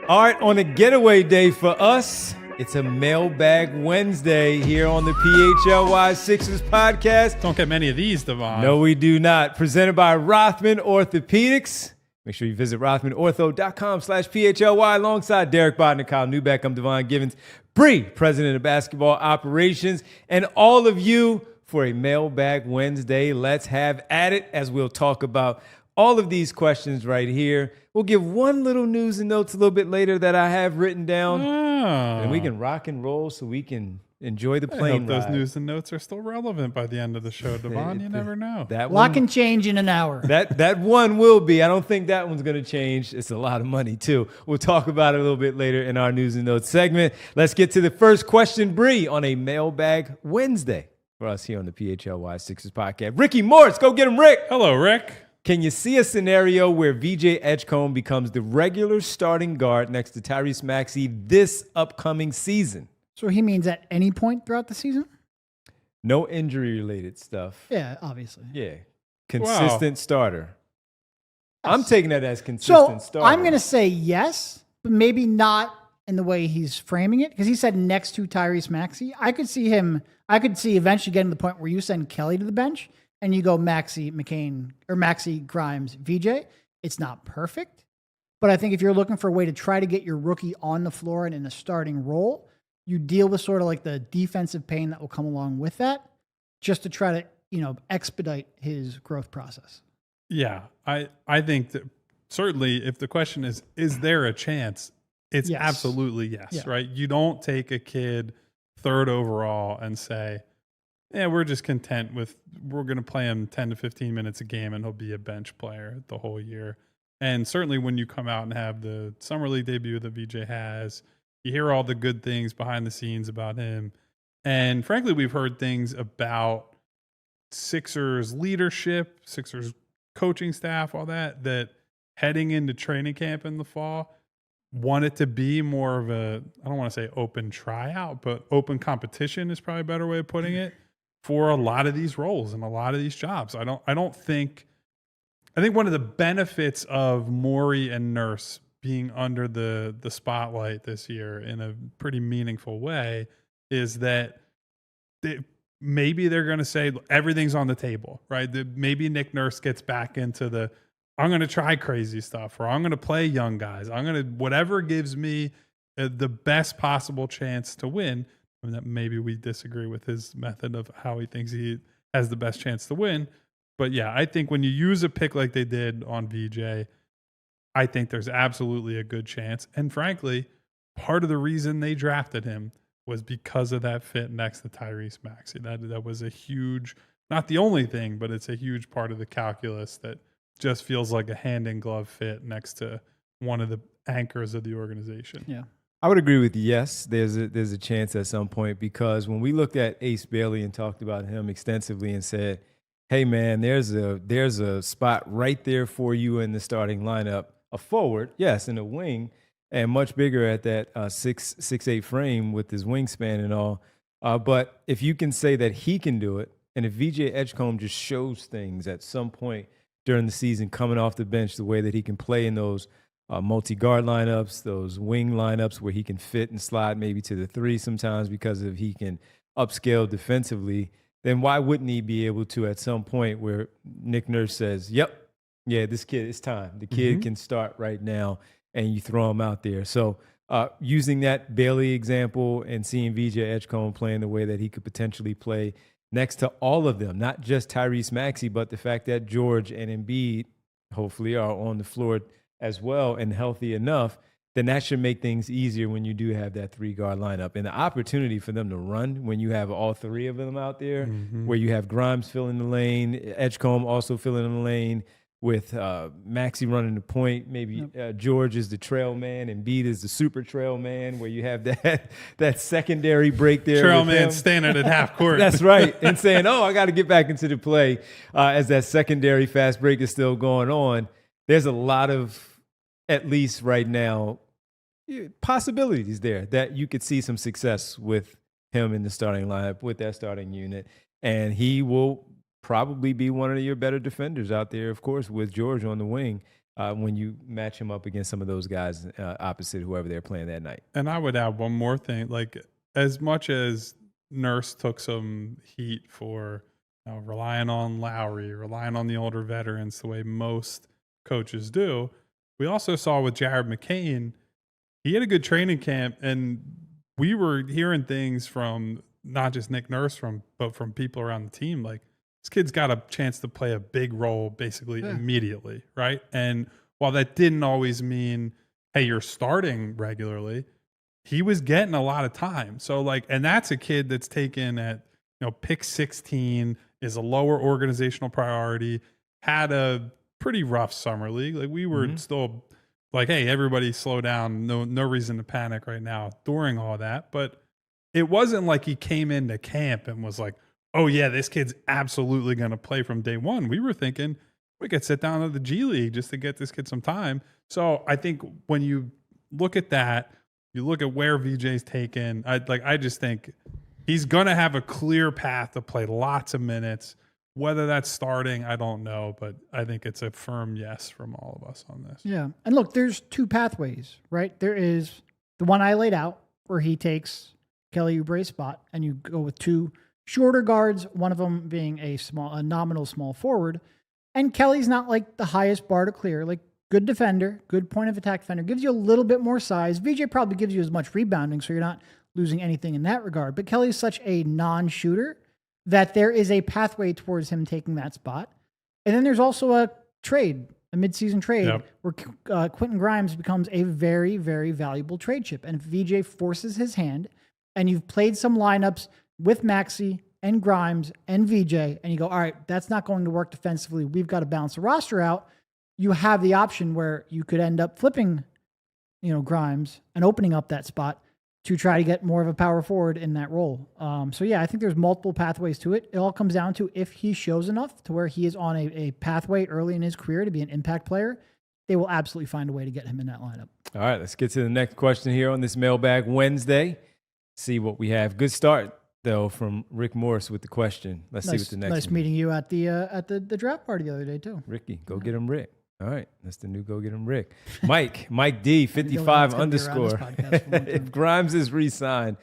All right, on a getaway day for us, it's a Mailbag Wednesday here on the PHLY Sixers podcast. Don't get many of these, Devon. No, we do not. Presented by Rothman Orthopedics. Make sure you visit rothmanortho.com/PHLY alongside Derek Bodden and Kyle Newbeck. I'm Devon Givens, Bree, President of Basketball Operations, and all of you for a Mailbag Wednesday. Let's have at it as we'll talk about all of these questions right here. We'll give one little news and notes a little bit later that I have written down. And we can rock and roll so we can enjoy the plane ride. Those news and notes are still relevant by the end of the show, Devon. You never know. That Lot can change in an hour. That one will be. I don't think that one's going to change. It's a lot of money, too. We'll talk about it a little bit later in our news and notes segment. Let's get to the first question, Bree, on a Mailbag Wednesday for us here on the PHLY Sixers podcast. Ricky Morris, go get him, Rick. Hello, Rick. Can you see a scenario where VJ Edgecombe becomes the regular starting guard next to Tyrese Maxey this upcoming season? So he means at any point throughout the season? No injury-related stuff. Yeah, obviously. Yeah. Consistent starter. Yes. I'm taking that as consistent starter. I'm going to say yes, but maybe not in the way he's framing it, because he said next to Tyrese Maxey. I could see eventually getting to the point where you send Kelly to the bench and you go Maxey, McCain, or Maxey, Grimes, VJ. It's not perfect, but I think if you're looking for a way to try to get your rookie on the floor and in a starting role, you deal with sort of like the defensive pain that will come along with that, just to try to, expedite his growth process. Yeah, I think that certainly if the question is there a chance? It's yes. Absolutely yes, right? You don't take a kid third overall and say, yeah, we're just content with, we're going to play him 10 to 15 minutes a game and he'll be a bench player the whole year. And certainly when you come out and have the Summer League debut that VJ has, you hear all the good things behind the scenes about him. And frankly, we've heard things about Sixers leadership, Sixers coaching staff, all that heading into training camp in the fall, want it to be more of a, I don't want to say open tryout, but open competition is probably a better way of putting it, for a lot of these roles and a lot of these jobs. I think one of the benefits of Morey and Nurse being under the spotlight this year in a pretty meaningful way is that maybe they're going to say everything's on the table, right? Maybe Nick Nurse gets back into I'm going to try crazy stuff, or I'm going to play young guys. I'm going to, whatever gives me the best possible chance to win. I mean, that maybe we disagree with his method of how he thinks he has the best chance to win. But yeah, I think when you use a pick like they did on VJ, I think there's absolutely a good chance. And frankly, part of the reason they drafted him was because of that fit next to Tyrese Maxey. That was a huge, not the only thing, but it's a huge part of the calculus that just feels like a hand-in-glove fit next to one of the anchors of the organization. Yeah. I would agree with yes. There's a chance at some point, because when we looked at Ace Bailey and talked about him extensively and said, hey man, there's a spot right there for you in the starting lineup, a forward, yes, and a wing, and much bigger at that 6'8" frame with his wingspan and all. But if you can say that he can do it, and if VJ Edgecombe just shows things at some point during the season coming off the bench, the way that he can play in those multi-guard lineups, those wing lineups where he can fit and slide maybe to the three sometimes because of he can upscale defensively, then why wouldn't he be able to at some point where Nick Nurse says, yep, yeah, this kid, it's time. The kid can start right now, and you throw him out there. So using that Bailey example and seeing VJ Edgecombe playing the way that he could potentially play next to all of them, not just Tyrese Maxey, but the fact that George and Embiid hopefully are on the floor as well and healthy enough, then that should make things easier when you do have that three-guard lineup. And the opportunity for them to run when you have all three of them out there, where you have Grimes filling the lane, Edgecombe also filling the lane, with Maxey running the point. Maybe George is the trail man and Embiid is the super trail man, where you have that secondary break there. Trail man standing at half court. That's right. And saying, oh, I got to get back into the play as that secondary fast break is still going on. There's a lot of, at least right now, possibilities there that you could see some success with him in the starting lineup, with that starting unit. And he will probably be one of your better defenders out there, of course, with George on the wing when you match him up against some of those guys opposite whoever they're playing that night. And I would add one more thing. Like, as much as Nurse took some heat for relying on Lowry, relying on the older veterans the way most coaches do, we also saw with Jared McCain, he had a good training camp, and we were hearing things from not just Nick Nurse, but from people around the team, like, this kid's got a chance to play a big role basically immediately, right? And while that didn't always mean, hey, you're starting regularly, he was getting a lot of time. So, like, and that's a kid that's taken at, pick 16, is a lower organizational priority, had a pretty rough summer league. Like, we were still like, hey, everybody slow down. No reason to panic right now during all that. But it wasn't like he came into camp and was like, oh, yeah, this kid's absolutely going to play from day one. We were thinking we could sit down to the G League just to get this kid some time. So I think when you look at that, you look at where VJ's taken, I just think he's going to have a clear path to play lots of minutes. Whether that's starting, I don't know, but I think it's a firm yes from all of us on this. Yeah. And look, there's two pathways, right? There is the one I laid out where he takes Kelly Oubre's spot and you go with two shorter guards, one of them being a nominal small forward. And Kelly's not like the highest bar to clear, like good defender, good point of attack defender, gives you a little bit more size. VJ probably gives you as much rebounding, so you're not losing anything in that regard. But Kelly's such a non-shooter that there is a pathway towards him taking that spot. And then there's also a midseason trade where Quentin Grimes becomes a very, very valuable trade chip. And if VJ forces his hand and you've played some lineups with Maxey and Grimes and VJ, and you go, all right, that's not going to work defensively, we've got to balance the roster out, you have the option where you could end up flipping, Grimes and opening up that spot to try to get more of a power forward in that role. So yeah, I think there's multiple pathways to it. It all comes down to if he shows enough to where he is on a pathway early in his career to be an impact player, they will absolutely find a way to get him in that lineup. All right, let's get to the next question here on this Mailbag Wednesday. See what we have. Good start, though, from Rick Morris with the question. Let's see what the next Nice one meeting you at the draft party the other day, too. Ricky, go get him Rick. All right, that's the new go get him Rick. Mike D, 55 underscore. If Grimes is re-signed,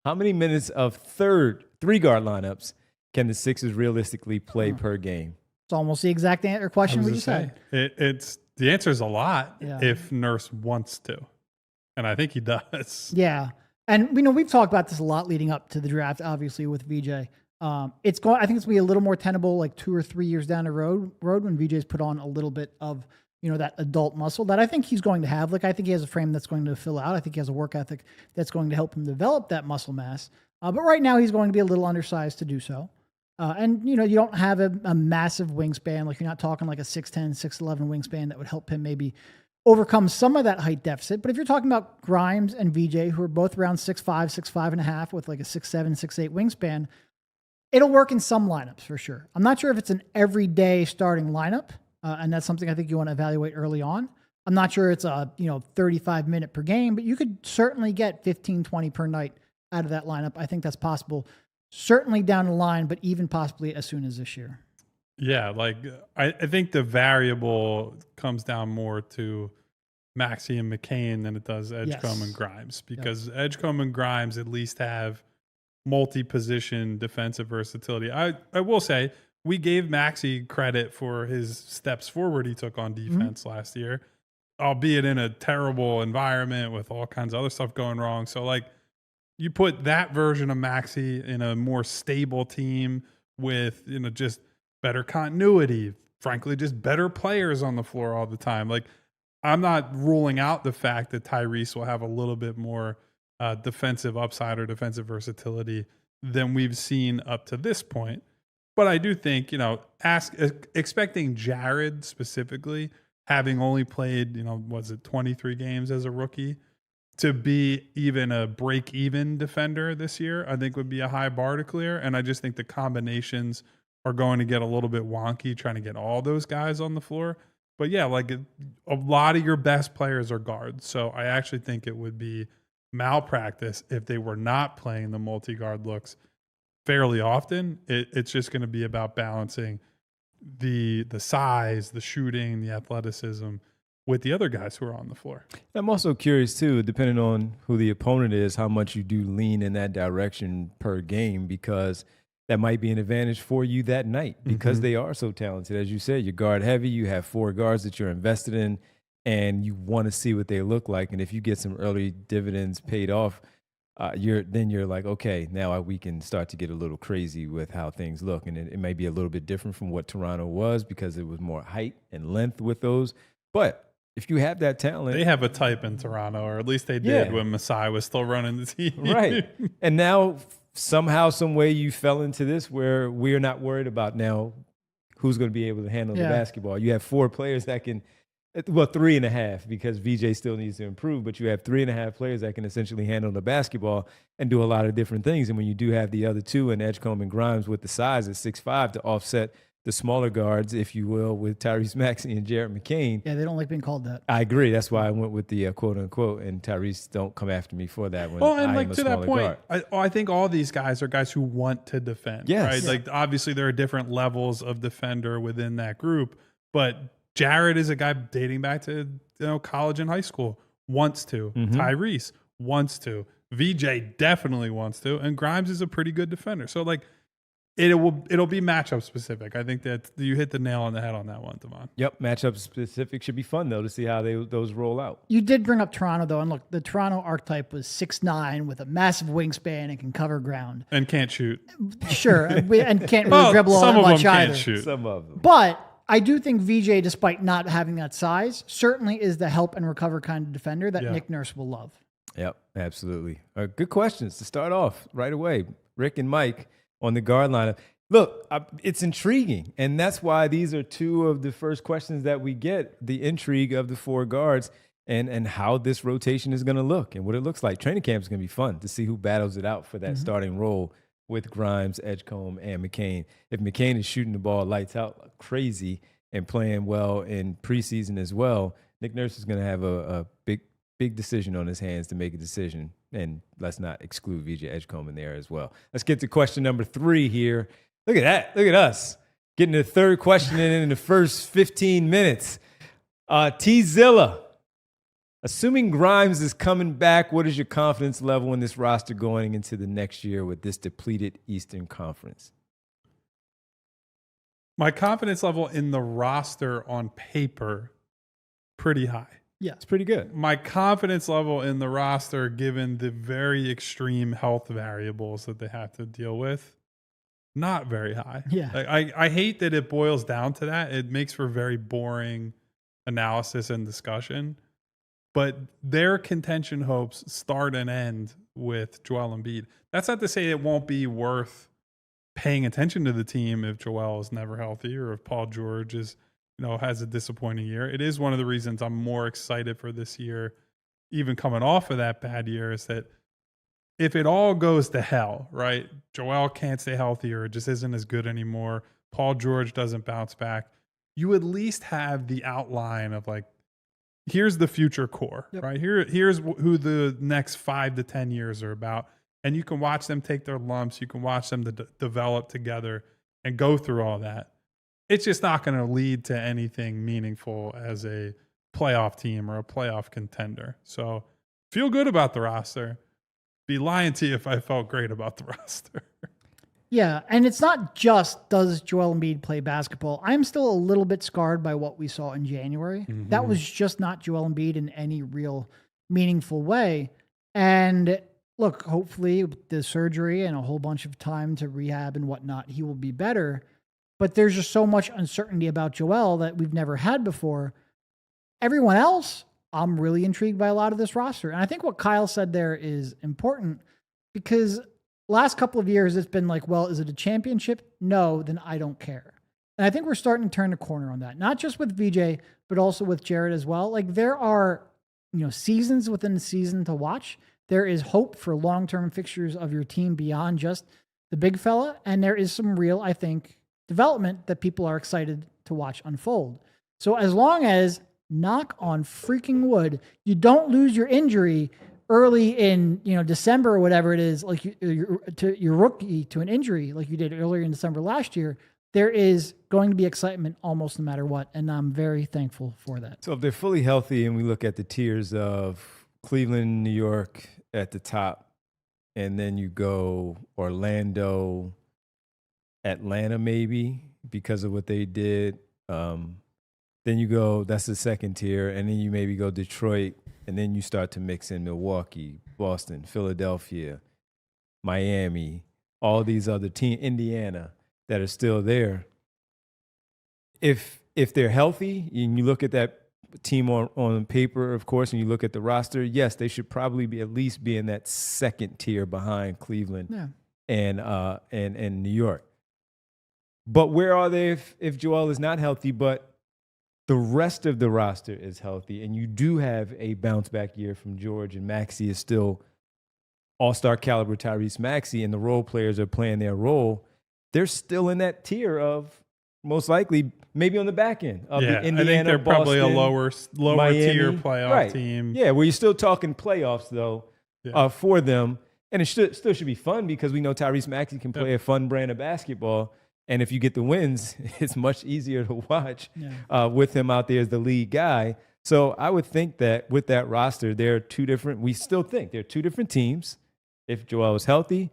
how many minutes of three-guard lineups can the Sixers realistically play per game? It's almost the exact question we just had. It's the answer is a lot if Nurse wants to, and I think he does. Yeah. And we've talked about this a lot leading up to the draft, obviously with VJ. I think it's going to be a little more tenable like 2 or 3 years down the road when VJ's put on a little bit of, that adult muscle that I think he's going to have. Like, I think he has a frame that's going to fill out. I think he has a work ethic that's going to help him develop that muscle mass. But right now he's going to be a little undersized to do so. And you don't have a massive wingspan. Like, you're not talking like a 6'10", 6'11" wingspan that would help him maybe overcome some of that height deficit. But if you're talking about Grimes and VJ, who are both around 6'5", 6'5.5", with like a 6'7", 6'8" wingspan, it'll work in some lineups for sure. I'm not sure if it's an everyday starting lineup, and that's something I think you want to evaluate early on. I'm not sure it's a 35 minute per game, but you could certainly get 15, 20 per night out of that lineup. I think that's possible, certainly down the line, but even possibly as soon as this year. Yeah, like I think the variable comes down more to Maxey and McCain than it does Edgecombe and Grimes, because Edgecombe and Grimes at least have multi-position defensive versatility. I will say we gave Maxey credit for his steps forward he took on defense last year, albeit in a terrible environment with all kinds of other stuff going wrong. So like, you put that version of Maxey in a more stable team with, just better continuity, frankly, just better players on the floor all the time. Like, I'm not ruling out the fact that Tyrese will have a little bit more defensive upside or defensive versatility than we've seen up to this point. But I do think, expecting Jared specifically, having only played, was it 23 games as a rookie, to be even a break-even defender this year, I think would be a high bar to clear. And I just think the combinations are going to get a little bit wonky trying to get all those guys on the floor. But yeah, like a lot of your best players are guards. So I actually think it would be malpractice if they were not playing the multi-guard looks fairly often. It's just going to be about balancing the size, the shooting, the athleticism with the other guys who are on the floor. I'm also curious too, depending on who the opponent is, how much you do lean in that direction per game, because that might be an advantage for you that night because they are so talented. As you said, you're guard heavy, you have 4 guards that you're invested in, and you want to see what they look like. And if you get some early dividends paid off, you're like, okay, now we can start to get a little crazy with how things look. And it may be a little bit different from what Toronto was because it was more height and length with those. But if you have that talent. They have a type in Toronto, or at least they did when Masai was still running the team. Right. And now somehow, some way you fell into this where we're not worried about now who's going to be able to handle the basketball. You have 4 players that can, well, 3.5 because VJ still needs to improve, but you have 3.5 players that can essentially handle the basketball and do a lot of different things. And when you do have the other 2 in Edgecombe and Grimes with the size at 6'5" to offset the smaller guards, if you will, with Tyrese Maxey and Jared McCain. Yeah, they don't like being called that. I agree. That's why I went with the quote unquote, and Tyrese, don't come after me for that one. Well, and like to that point, I think all these guys are guys who want to defend. Yes. Right? Yeah. Like obviously there are different levels of defender within that group, but Jared is a guy dating back to college and high school, wants to. Tyrese wants to. VJ definitely wants to, and Grimes is a pretty good defender. So like it'll be matchup specific. I think that you hit the nail on the head on that one, Devon. Yep, matchup specific should be fun though to see how those roll out. You did bring up Toronto though, and look, the Toronto archetype was 6'9" with a massive wingspan and can cover ground and can't shoot. Sure, and can't really dribble all that much either. Can't shoot. Some of them, but I do think VJ, despite not having that size, certainly is the help and recover kind of defender that Nick Nurse will love. Yep, absolutely. Good questions to start off right away. Rick and Mike on the guard lineup. Look, it's intriguing, and that's why these are 2 of the first questions that we get, the intrigue of the 4 guards and how this rotation is going to look and what it looks like. Training camp is going to be fun to see who battles it out for that starting role with Grimes, Edgecombe, and McCain. If McCain is shooting the ball lights out like crazy and playing well in preseason as well, Nick Nurse is going to have a big decision on his hands to make a decision. And let's not exclude VJ Edgecombe in there as well. Let's get to question number 3 here. Look at that. Look at us. Getting the 3rd question in the first 15 minutes. T-Zilla. Assuming Grimes is coming back, what is your confidence level in this roster going into the next year with this depleted Eastern Conference? My confidence level in the roster on paper, pretty high. Yeah, it's pretty good. My confidence level in the roster, given the very extreme health variables that they have to deal with, not very high. Yeah. I hate that it boils down to that. It makes for very boring analysis and discussion. But their contention hopes start and end with Joel Embiid. That's not to say it won't be worth paying attention to the team if Joel is never healthy or if Paul George is, has a disappointing year. It is one of the reasons I'm more excited for this year, even coming off of that bad year, is that if it all goes to hell, right? Joel can't stay healthy or just isn't as good anymore. Paul George doesn't bounce back. You at least have the outline of like, here's the future core, right? Here's who the next 5 to 10 years are about. And you can watch them take their lumps. You can watch them develop together and go through all that. It's just not going to lead to anything meaningful as a playoff team or a playoff contender. So feel good about the roster. Be lying to you if I felt great about the roster. Yeah, and it's not just does Joel Embiid play basketball. I'm still a little bit scarred by what we saw in January. That was just not Joel Embiid in any real meaningful way. And look, hopefully with the surgery and a whole bunch of time to rehab and whatnot, he will be better. But there's just so much uncertainty about Joel that we've never had before. Everyone else, I'm really intrigued by a lot of this roster. And I think what Kyle said there is important because last couple of years, it's been like, well, is it a championship? No, then I don't care. And I think we're starting to turn the corner on that, not just with VJ, but also with Jared as well. Like there are, seasons within the season to watch. There is hope for long-term fixtures of your team beyond just the big fella. And there is some real, I think, development that people are excited to watch unfold. So as long as, knock on freaking wood, you don't lose your injury early in December or whatever it is, like your rookie to an injury like you did earlier in December last year, there is going to be excitement almost no matter what, and I'm very thankful for that. So if they're fully healthy and we look at the tiers of Cleveland, New York at the top, and then you go Orlando, Atlanta maybe because of what they did, then you go, that's the second tier, and then you maybe go Detroit, and then you start to mix in Milwaukee, Boston, Philadelphia, Miami, all these other teams, Indiana, that are still there. If they're healthy, and you look at that team on paper, of course, and you look at the roster, yes, they should probably be at least be in that second tier behind Cleveland and New York. But where are they if Joel is not healthy, but the rest of the roster is healthy, and you do have a bounce-back year from George, and Maxey is still all-star caliber Tyrese Maxey, and the role players are playing their role, they're still in that tier of most likely maybe on the back end of the Indiana, I think they're Boston, probably a lower Miami, tier playoff team. Yeah, where you're still talking playoffs, though, for them. And it still should be fun because we know Tyrese Maxey can play a fun brand of basketball. And if you get the wins, it's much easier to watch with him out there as the lead guy. So I would think that with that roster, we still think they're two different teams if Joel is healthy.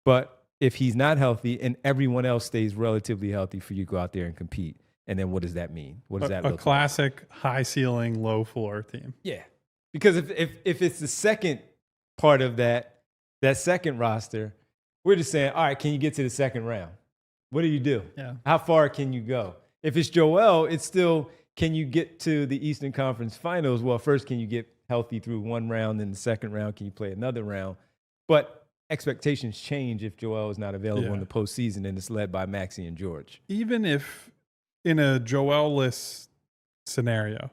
But if he's not healthy and everyone else stays relatively healthy for you to go out there and compete, and then what does that mean? What does that look like? A classic high ceiling, low floor team. Yeah. Because if it's the second part of that second roster, we're just saying, all right, can you get to the second round? What do you do? Yeah. How far can you go? If it's Joel, it's still, can you get to the Eastern Conference Finals? Well, first, can you get healthy through one round? Then the second round, can you play another round? But expectations change if Joel is not available in the postseason and it's led by Maxey and George. Even if in a Joel-less scenario,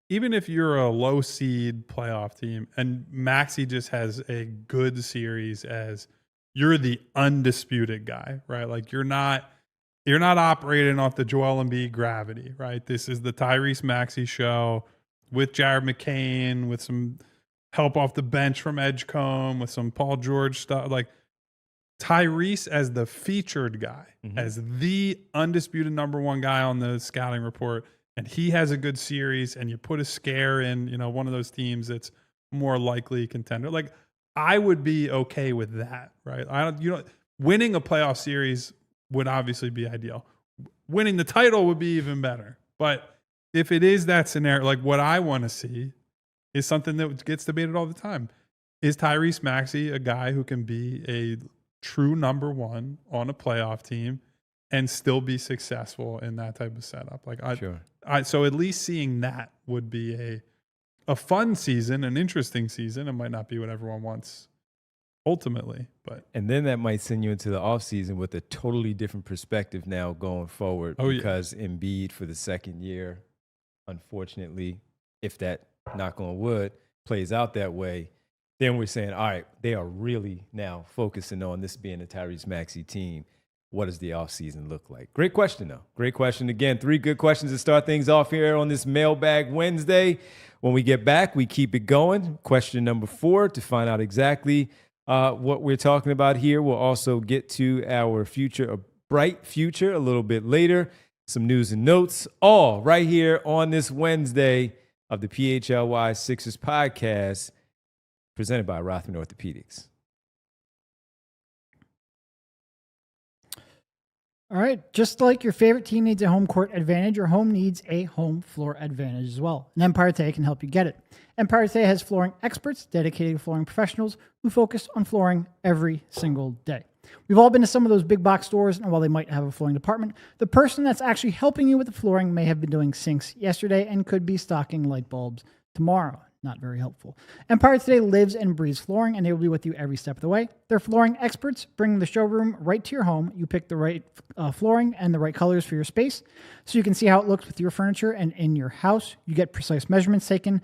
even if you're a low seed playoff team and Maxey just has a good series as you're the undisputed guy, right? Like you're not operating off the Joel Embiid gravity, right? This is the Tyrese Maxey show with Jared McCain, with some help off the bench from Edgecombe, with some Paul George stuff. Like Tyrese as the featured guy, as the undisputed number one guy on the scouting report, and he has a good series, and you put a scare in, one of those teams that's more likely contender. Like I would be okay with that, right? Winning a playoff series would obviously be ideal. Winning the title would be even better. But if it is that scenario, like what I want to see is something that gets debated all the time. Is Tyrese Maxey a guy who can be a true number one on a playoff team and still be successful in that type of setup? Like so at least seeing that would be a fun season, an interesting season. It might not be what everyone wants ultimately, and then that might send you into the offseason with a totally different perspective now going forward because Embiid for the second year, unfortunately, if that, knock on wood, plays out that way, then we're saying, all right, they are really now focusing on this being a Tyrese Maxey team. What does the offseason look like? Great question, though. Great question. Again, 3 good questions to start things off here on this Mailbag Wednesday. When we get back, we keep it going. Question number 4 to find out exactly what we're talking about here. We'll also get to our future, a bright future, a little bit later. Some news and notes, all right here on this Wednesday of the PHLY Sixers podcast, presented by Rothman Orthopedics. All right. Just like your favorite team needs a home court advantage, your home needs a home floor advantage as well. And Empire Tay can help you get it. Empire Tay has flooring experts, dedicated flooring professionals who focus on flooring every single day. We've all been to some of those big box stores, and while they might have a flooring department, the person that's actually helping you with the flooring may have been doing sinks yesterday and could be stocking light bulbs tomorrow. Not very helpful. Empire Today lives and breathes flooring, and they will be with you every step of the way. They're flooring experts, bringing the showroom right to your home. You pick the right flooring and the right colors for your space, so you can see how it looks with your furniture and in your house. You get precise measurements taken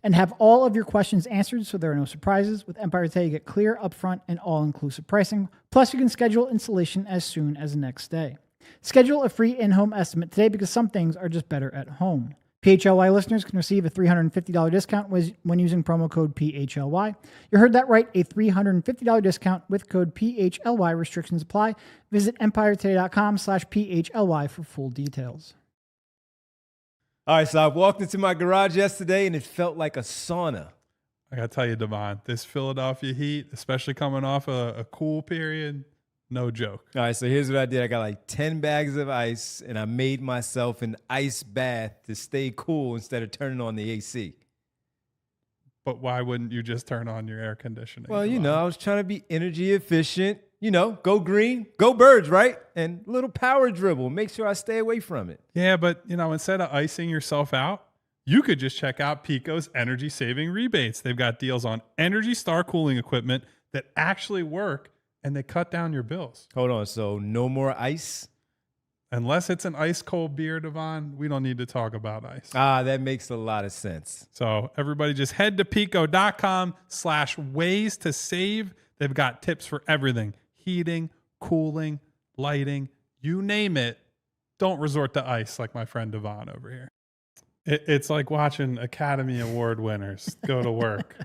and have all of your questions answered, so there are no surprises. With Empire Today, you get clear, upfront, and all-inclusive pricing. Plus, you can schedule installation as soon as the next day. Schedule a free in-home estimate today because some things are just better at home. PHLY listeners can receive a $350 discount when using promo code PHLY. You heard that right, a $350 discount with code PHLY. Restrictions apply. Visit empiretoday.com/PHLY for full details. All right, so I walked into my garage yesterday and it felt like a sauna. I got to tell you, Devon, this Philadelphia heat, especially coming off a cool period, no joke. All right, so here's what I did. I got like 10 bags of ice, and I made myself an ice bath to stay cool instead of turning on the AC. But why wouldn't you just turn on your air conditioning? Well, I was trying to be energy efficient. Go green, go birds, right? And a little power dribble. Make sure I stay away from it. Yeah, but, instead of icing yourself out, you could just check out Pico's energy saving rebates. They've got deals on Energy Star cooling equipment that actually work, and they cut down your bills. Hold on. So no more ice? Unless it's an ice cold beer, Devon, we don't need to talk about ice. That makes a lot of sense. So everybody just head to pico.com/ways to save. They've got tips for everything. Heating, cooling, lighting, you name it. Don't resort to ice like my friend Devon over here. It's like watching Academy Award winners go to work,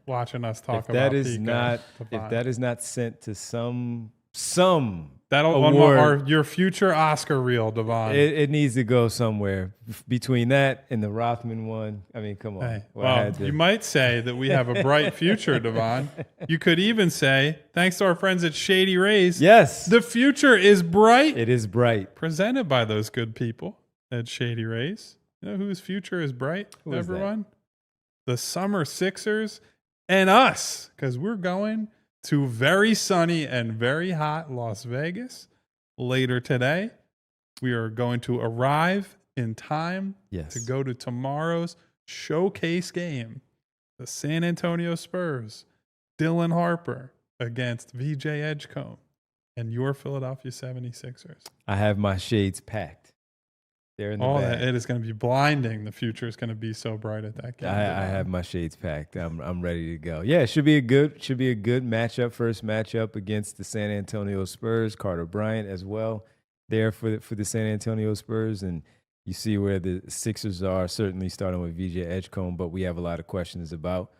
watching us talk about Pico. If that is not sent to some that'll award, on your future Oscar reel, Devon. It needs to go somewhere between that and the Rothman one. I mean, come on. Hey, well, you might say that we have a bright future, Devon. You could even say, thanks to our friends at Shady Rays, yes, the future is bright. It is bright. Presented by those good people at Shady Rays. You know whose future is bright, Who is everyone? The Summer Sixers and us, because we're going to very sunny and very hot Las Vegas later today. We are going to arrive in time to go to tomorrow's showcase game. The San Antonio Spurs, Dylan Harper against VJ Edgecombe and your Philadelphia 76ers. I have my shades packed. They're in the bag. It is going to be blinding. The future is going to be so bright at that game. I have my shades packed. I'm ready to go. Yeah, it should be a good matchup. First matchup against the San Antonio Spurs. Carter Bryant as well there for the San Antonio Spurs, and you see where the Sixers are. Certainly starting with VJ Edgecombe, but we have a lot of questions about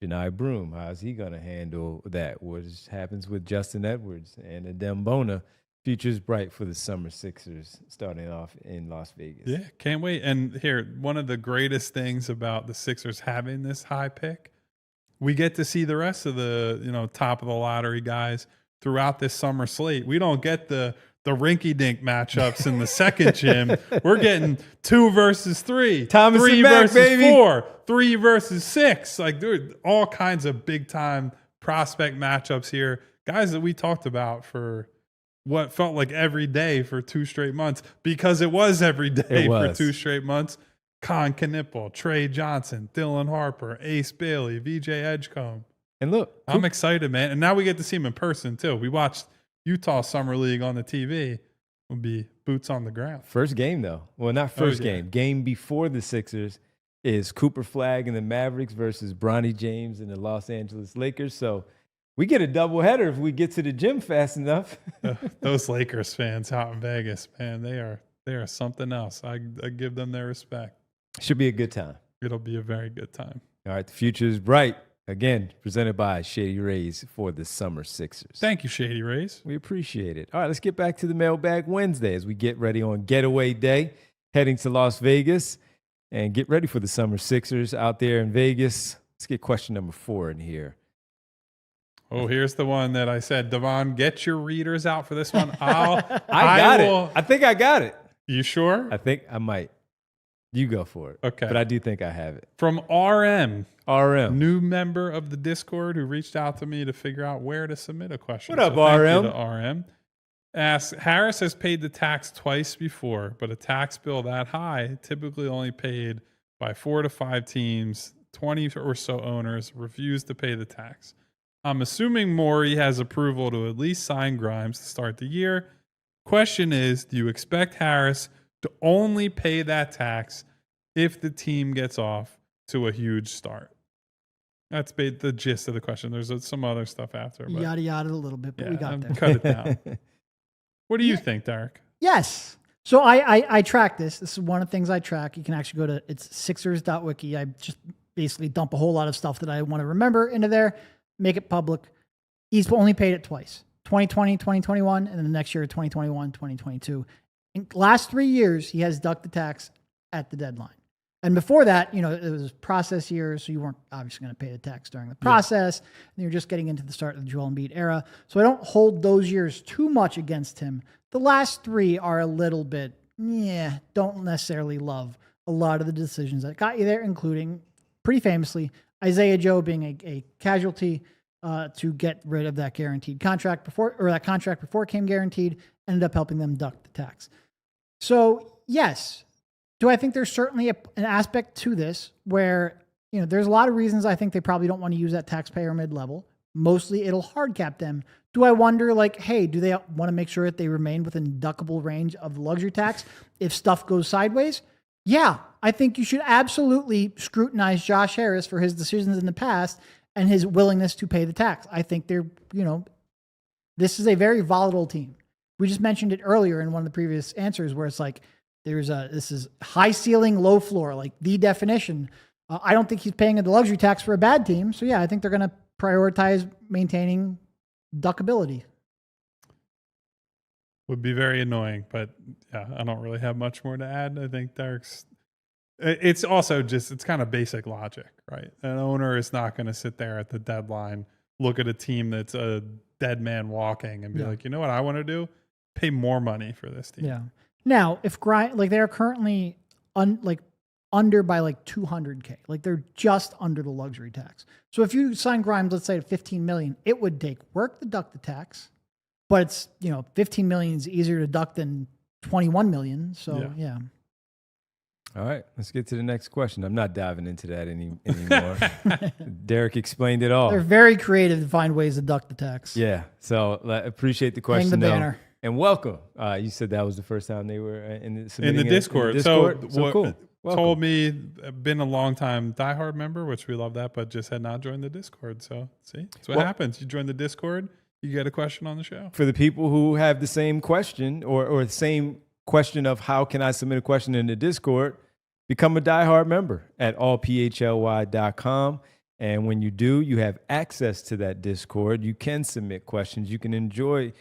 Janai Broome. How's he going to handle that? What happens with Justin Edwards and Adem Bona? Future's bright for the Summer Sixers starting off in Las Vegas. Yeah, can't wait. And here, one of the greatest things about the Sixers having this high pick, we get to see the rest of the top of the lottery guys throughout this summer slate. We don't get the rinky-dink matchups in the second gym. We're getting 2 versus 3, Thomas 3 and Mack, versus baby. 4, 3 versus 6. Like, dude, all kinds of big-time prospect matchups here. Guys that we talked about for what felt like every day for 2 straight months, because it was every day for 2 straight months. Con Knipple, Trey Johnson, Dylan Harper, Ace Bailey, VJ Edgecombe. And look, I'm excited, man. And now we get to see him in person, too. We watched Utah Summer League on the TV. It'll be boots on the ground. First game, though. Well, not first game. Game before the Sixers is Cooper Flagg and the Mavericks versus Bronny James and the Los Angeles Lakers. So we get a doubleheader if we get to the gym fast enough. Those Lakers fans out in Vegas, man, they are something else. I give them their respect. Should be a good time. It'll be a very good time. All right, the future is bright. Again, presented by Shady Rays for the Summer Sixers. Thank you, Shady Rays. We appreciate it. All right, let's get back to the Mailbag Wednesday as we get ready on Getaway Day, heading to Las Vegas, and get ready for the Summer Sixers out there in Vegas. Let's get question number 4 in here. Oh, here's the one that I said, Devon, get your readers out for this one. I think I got it. You sure? I think I might. You go for it. Okay. But I do think I have it. From RM. New member of the Discord who reached out to me to figure out where to submit a question. What up, RM? Thank you to RM. Asks, Harris has paid the tax twice before, but a tax bill that high typically only paid by 4 to 5 teams 20 or so owners refused to pay the tax. I'm assuming Morey has approval to at least sign Grimes to start the year. Question is, do you expect Harris to only pay that tax if the team gets off to a huge start? That's the gist of the question. There's some other stuff after. But Yada yada a little bit, but we got there. Cut it down. What do you think, Derek? Yes. So I track this. This is one of the things I track. You can actually go to, it's Sixers.wiki. I just basically dump a whole lot of stuff that I want to remember into there, make it public. He's only paid it twice, 2020, 2021, and then the next year, 2021, 2022. In the last 3 years, he has ducked the tax at the deadline. And before that, it was process years, so you weren't obviously going to pay the tax during the process. And you're just getting into the start of the Joel Embiid era. So I don't hold those years too much against him. The last 3 are a little bit, don't necessarily love a lot of the decisions that got you there, including, pretty famously, Isaiah Joe being a casualty to get rid of that guaranteed contract before it came guaranteed, ended up helping them duck the tax. So, yes. Do I think there's certainly an aspect to this where, there's a lot of reasons I think they probably don't want to use that taxpayer mid-level. Mostly it'll hard cap them. Do I wonder, hey, do they want to make sure that they remain within deductible range of the luxury tax if stuff goes sideways? Yeah, I think you should absolutely scrutinize Josh Harris for his decisions in the past and his willingness to pay the tax. I think this is a very volatile team. We just mentioned it earlier in one of the previous answers where it's this is high ceiling, low floor, like the definition. I don't think he's paying the luxury tax for a bad team. So yeah, I think they're going to prioritize maintaining duckability. Would be very annoying, but yeah, I don't really have much more to add. I think it's also it's kind of basic logic, right? An owner is not going to sit there at the deadline, look at a team that's a dead man walking and be like, you know what I want to do? Pay more money for this team. Yeah. Now, if they're currently under by $200K, they're just under the luxury tax. So if you sign Grimes, let's say at $15 million, it would take work to duck the tax, but it's $15 million is easier to duck than $21 million. So yeah. All right, let's get to the next question. I'm not diving into that anymore. Derek explained it all. They're very creative to find ways to duck the tax. Yeah, so appreciate the question. Hang the banner. And welcome. You said that was the first time they were in the Discord. So cool. Welcome. Told me, been a long time diehard member, which we love that, but just had not joined the Discord. So see, that's what happens. You join the Discord, you get a question on the show. For the people who have the same question or the same question of how can I submit a question in the Discord, become a diehard member at allphly.com. And when you do, you have access to that Discord. You can submit questions. You can enjoy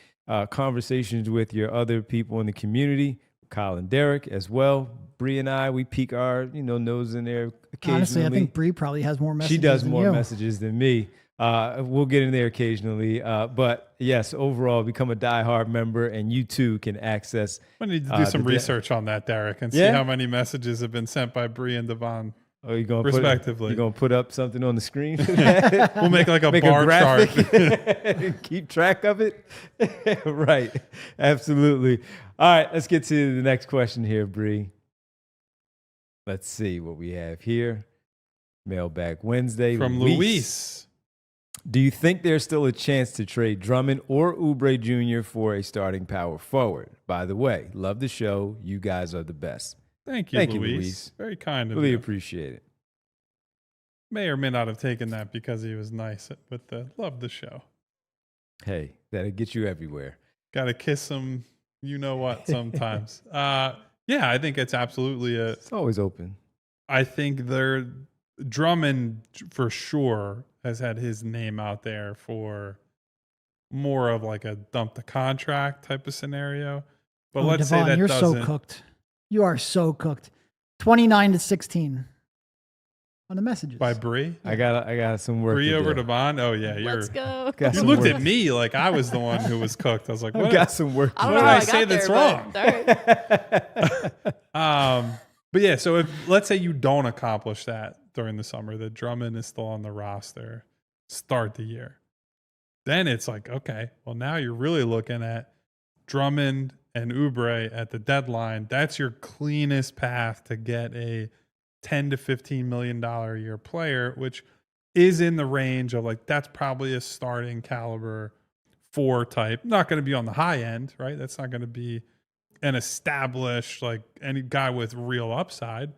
conversations with your other people in the community, Kyle and Derek as well. Bree and I, we peek our nose in there occasionally. Honestly, I think Bree probably has more messages. She does more messages than me. We'll get in there occasionally. But yes, overall, become a diehard member, and you too can access. I need to do some research on that, Derek, and see how many messages have been sent by Bree and Devon. Oh, you're gonna respectively. You're gonna put up something on the screen. We'll make a bar graphic chart. Keep track of it. Right, absolutely. All right, let's get to the next question here, Bree. Let's see what we have here. Mailbag Wednesday from Luis. Do you think there's still a chance to trade Drummond or Oubre Jr. for a starting power forward? By the way, love the show. You guys are the best. Thank you, Luis. Very kind of you. Really appreciate it. May or may not have taken that because he was nice with the love the show. Hey, that'll get you everywhere. Got to kiss him, you know what, sometimes. Yeah, I think it's absolutely it's always open. I think Drummond for sure has had his name out there for more of a dump the contract type of scenario. But let's Devon, say that you're doesn't. So cooked. You are so cooked. 29-16 on the messages. By Bree? I got some work. Bree over Devon? Oh, yeah. Let's go. You looked at me like I was the one who was cooked. I was like, what? I got some work. I don't What know did how I say that's wrong? But yeah, so if let's say you don't accomplish that during the summer, that Drummond is still on the roster, start the year. Then it's okay, well, now you're really looking at Drummond and Oubre at the deadline. That's your cleanest path to get a $10 to $15 million a year player, which is in the range of like, that's probably a starting caliber 4 type. Not going to be on the high end, right? That's not going to be an established, like any guy with real upside.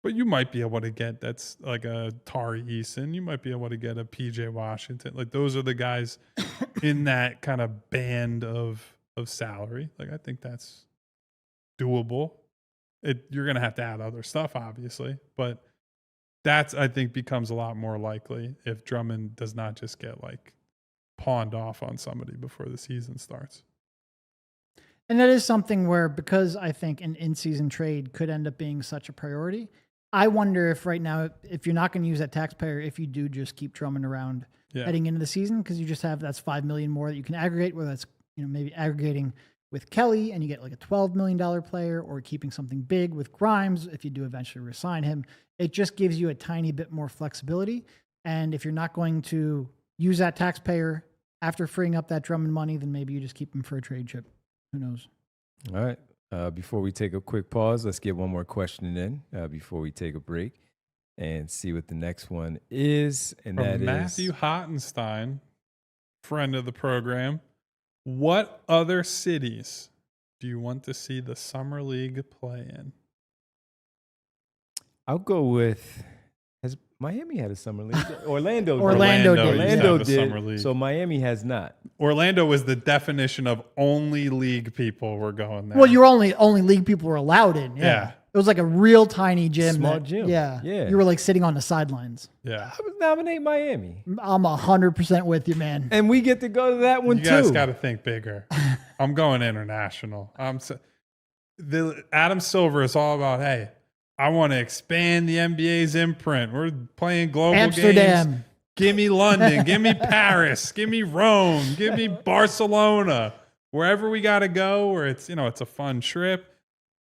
But you might be able to get that's like a Tari Eason. You might be able to get a PJ Washington. Like those are the guys in that kind of band of salary. Like I think that's doable. You're going to have to add other stuff, obviously, but that's I think becomes a lot more likely if Drummond does not just get like pawned off on somebody before the season starts. And that is something where, because I think an in-season trade could end up being such a priority, I wonder if right now, if you're not going to use that taxpayer, if you do just keep Drummond around heading into the season, because you just have that's $5 million more that you can aggregate, whether that's maybe aggregating with Kelly and you get like a $12 million player, or keeping something big with Grimes if you do eventually resign him. It just gives you a tiny bit more flexibility. And if you're not going to use that taxpayer after freeing up that Drummond money, then maybe you just keep him for a trade chip. Who knows? All right. Before we take a quick pause, let's get one more question in before we take a break and see what the next one is. And from that Matthew is Hottenstein, friend of the program. What other cities do you want to see the Summer League play in? I'll go with, has Miami had a summer league? Orlando did. Orlando did. did. Summer league. So Miami has not. Orlando was the definition of only league people were going there. Well, you're only league people were allowed in. Yeah. It was like a real tiny gym. Small gym. Yeah. Yeah. You were like sitting on the sidelines. Yeah. I would nominate Miami. I'm 100% with you, man. And we get to go to that one You too. guys got to think bigger. I'm going international. Adam Silver is all about, hey, I want to expand the NBA's imprint. We're playing global Amsterdam. games. Give me London. Give me Paris. Give me Rome. Give me Barcelona. Wherever we got to go, where it's it's a fun trip.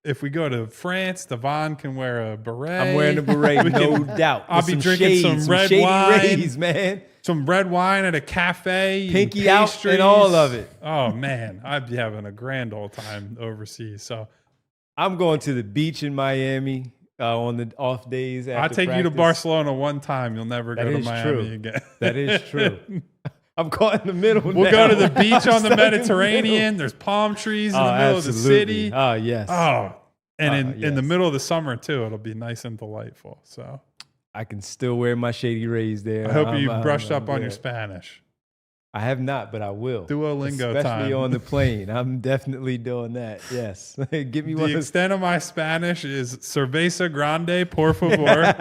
If we go to France, Devon can wear a beret. I'm wearing a beret, no doubt. I'll With be some drinking shades, some red shady wine. Rays, man. Some red wine at a cafe. Pinky out and all of it. Oh, man. I'd be having a grand old time overseas. So I'm going to the beach in Miami on the off days. I'll take you to Barcelona one time. You'll never go to Miami again. That is true. I'm caught in the middle. We'll go to the beach on the Mediterranean. There's palm trees in the middle of the city. Oh, yes. Oh, and in the middle of the summer, too, it'll be nice and delightful. So I can still wear my shady rays there. I hope you brushed up on your Spanish. I have not, but I will. Duolingo Especially time. on the plane. I'm definitely doing that. Yes. Give me one. The extent of my Spanish is cerveza grande, por favor.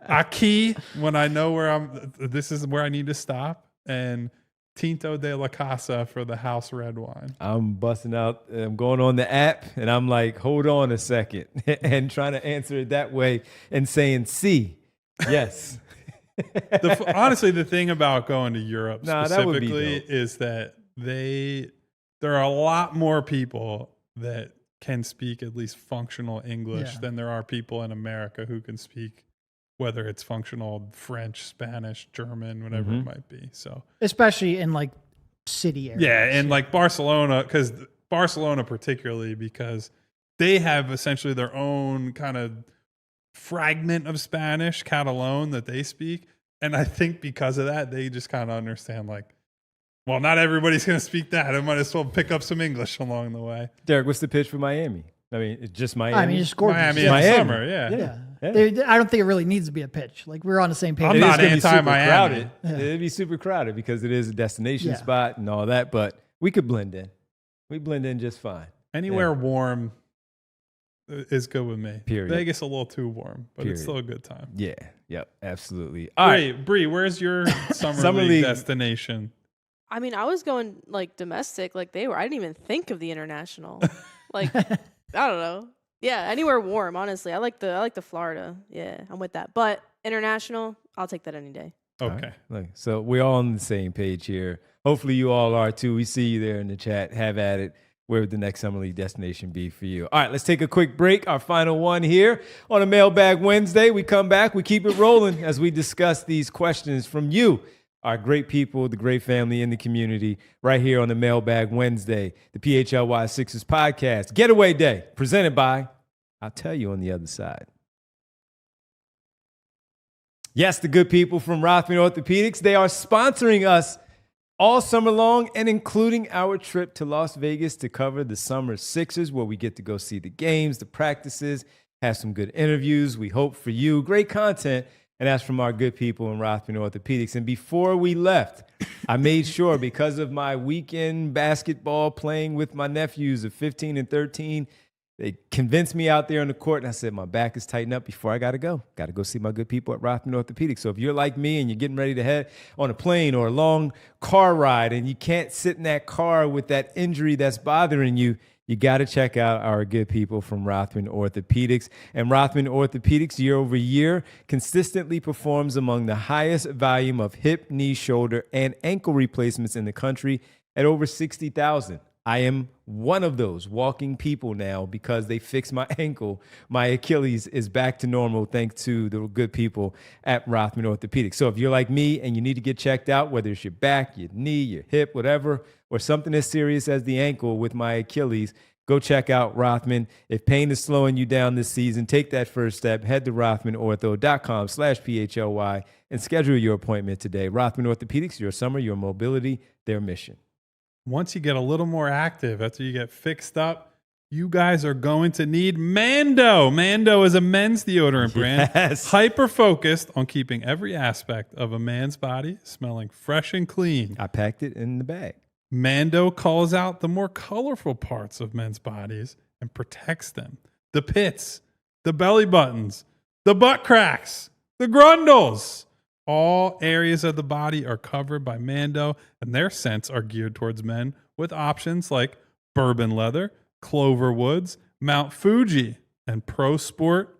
Aquí, when I know this is where I need to stop. And Tinto de la Casa for the house red wine. I'm busting out. I'm going on the app and I'm like, hold on a second, and trying to answer it that way and saying, "Sí, yes." Honestly, the thing about going to Europe specifically that is that there are a lot more people that can speak at least functional English than there are people in America who can speak, whether it's functional French, Spanish, German, whatever it might be. So especially in like city areas. Yeah, and like Barcelona particularly, because they have essentially their own kind of fragment of Spanish, Catalan, that they speak. And I think because of that, they just kind of understand like, well, not everybody's going to speak that. I might as well pick up some English along the way. Derek, what's the pitch for Miami? I mean, it's just Miami. I mean, it's gorgeous. Miami in the summer, yeah. I don't think it really needs to be a pitch. Like we're on the same page. I'm not anti-Miami. Crowded. It'd be super crowded because it is a destination spot and all that, but we could blend in. We blend in just fine. Anywhere warm is good with me. Period. Vegas a little too warm, but it's still a good time. Yeah. Yep. Absolutely. All right, Bree, where's your summer league destination? I mean, I was going like domestic, like they were. I didn't even think of the international. Like, I don't know. Yeah, anywhere warm. Honestly, I like the Florida. Yeah, I'm with that. But international, I'll take that any day. Okay. Right. So we're all on the same page here. Hopefully you all are too. We see you there in the chat. Have at it. Where would the next summer league destination be for you? All right, let's take a quick break. Our final one here on a Mailbag Wednesday. We come back. We keep it rolling as we discuss these questions from you, our great people, the great family in the community, right here on the Mailbag Wednesday, the PHLY Sixers podcast, Getaway Day, presented by, I'll tell you on the other side. Yes, the good people from Rothman Orthopedics, they are sponsoring us all summer long and including our trip to Las Vegas to cover the Summer Sixers, where we get to go see the games, the practices, have some good interviews. We hope for you. Great content. And that's from our good people in Rothman Orthopedics. And before we left, I made sure, because of my weekend basketball playing with my nephews of 15 and 13, they convinced me out there on the court, and I said, my back is tightened up before I got to go. Got to go see my good people at Rothman Orthopedics. So if you're like me and you're getting ready to head on a plane or a long car ride and you can't sit in that car with that injury that's bothering you, you got to check out our good people from Rothman Orthopedics. And Rothman Orthopedics, year over year, consistently performs among the highest volume of hip, knee, shoulder, and ankle replacements in the country at over 60,000. I am one of those walking people now because they fixed my ankle. My Achilles is back to normal thanks to the good people at Rothman Orthopedics. So if you're like me and you need to get checked out, whether it's your back, your knee, your hip, whatever, or something as serious as the ankle with my Achilles, go check out Rothman. If pain is slowing you down this season, take that first step. Head to rothmanortho.com/PHLY and schedule your appointment today. Rothman Orthopedics, your summer, your mobility, their mission. Once you get a little more active, after you get fixed up, you guys are going to need Mando. Mando is a men's deodorant brand, hyper-focused on keeping every aspect of a man's body smelling fresh and clean. I packed it in the bag. Mando calls out the more colorful parts of men's bodies and protects them. The pits, the belly buttons, the butt cracks, the grundles. All areas of the body are covered by Mando, and their scents are geared towards men with options like bourbon leather, Clover Woods, Mount Fuji, and Pro Sport.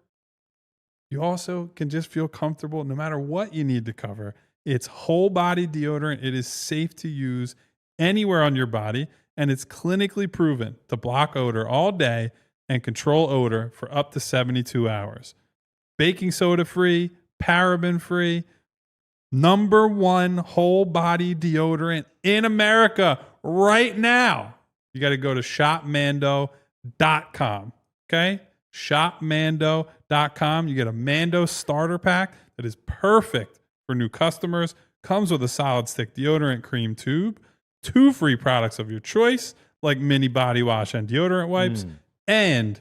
You also can just feel comfortable no matter what you need to cover. It's whole body deodorant. It is safe to use anywhere on your body, and it's clinically proven to block odor all day and control odor for up to 72 hours. Baking soda free, paraben free, #1 whole body deodorant in America right now. You got to go to shopmando.com. Okay? Shopmando.com. You get a Mando starter pack that is perfect for new customers. Comes with a solid stick deodorant cream tube, 2 free products of your choice, like mini body wash and deodorant wipes, and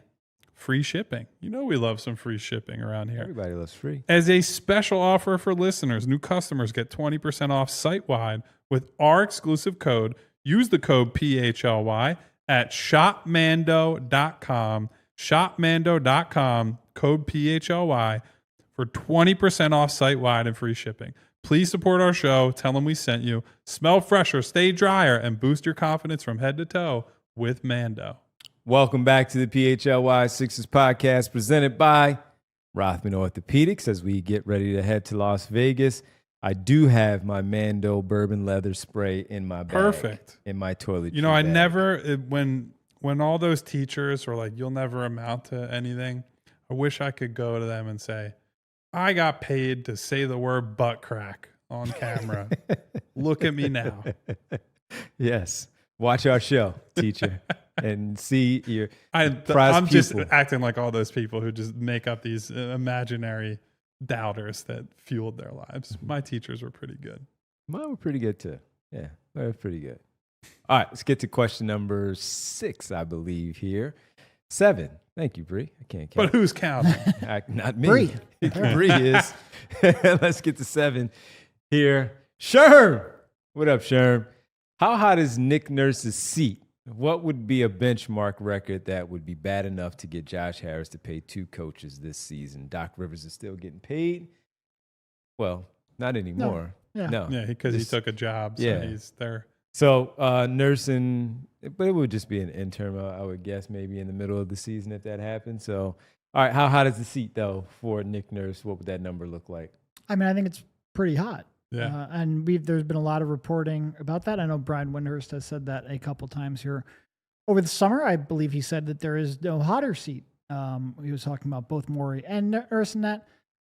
free shipping. You know we love some free shipping around here. Everybody loves free. As a special offer for listeners, new customers get 20% off site-wide with our exclusive code. Use the code PHLY at shopmando.com. Shopmando.com, code PHLY for 20% off site-wide and free shipping. Please support our show. Tell them we sent you. Smell fresher, stay drier, and boost your confidence from head to toe with Mando. Welcome back to the PHLY Sixers podcast presented by Rothman Orthopedics as we get ready to head to Las Vegas. I do have my Mando bourbon leather spray in my bag. Perfect. In my toiletry You know, I bag. never, when all those teachers were like, you'll never amount to anything, I wish I could go to them and say, I got paid to say the word butt crack on camera. Look at me now. Yes. Watch our show, teacher, and see your I'm prized just pupil. acting like all those people who just make up these imaginary doubters that fueled their lives. My teachers were pretty good. Mine were pretty good too. Yeah, they were pretty good. All right, let's get to question number 6, I believe here. 7. Thank you, Bree. I can't count. But who's counting? Not me. Bree. Bree is. Let's get to 7 here. Sherm. What up, Sherm? How hot is Nick Nurse's seat? What would be a benchmark record that would be bad enough to get Josh Harris to pay 2 coaches this season? Doc Rivers is still getting paid. Well, not anymore. Yeah. No. Yeah, because he took a job, so Yeah. he's there. So Nursing, but it would just be an interim, I would guess, maybe in the middle of the season if that happened. So, all right, how hot is the seat, though, for Nick Nurse? What would that number look like? I mean, I think it's pretty hot. Yeah. And there's been a lot of reporting about that. I know Brian Windhurst has said that a couple times here over the summer. I believe he said that there is no hotter seat. He was talking about both Morey and Nurse and that.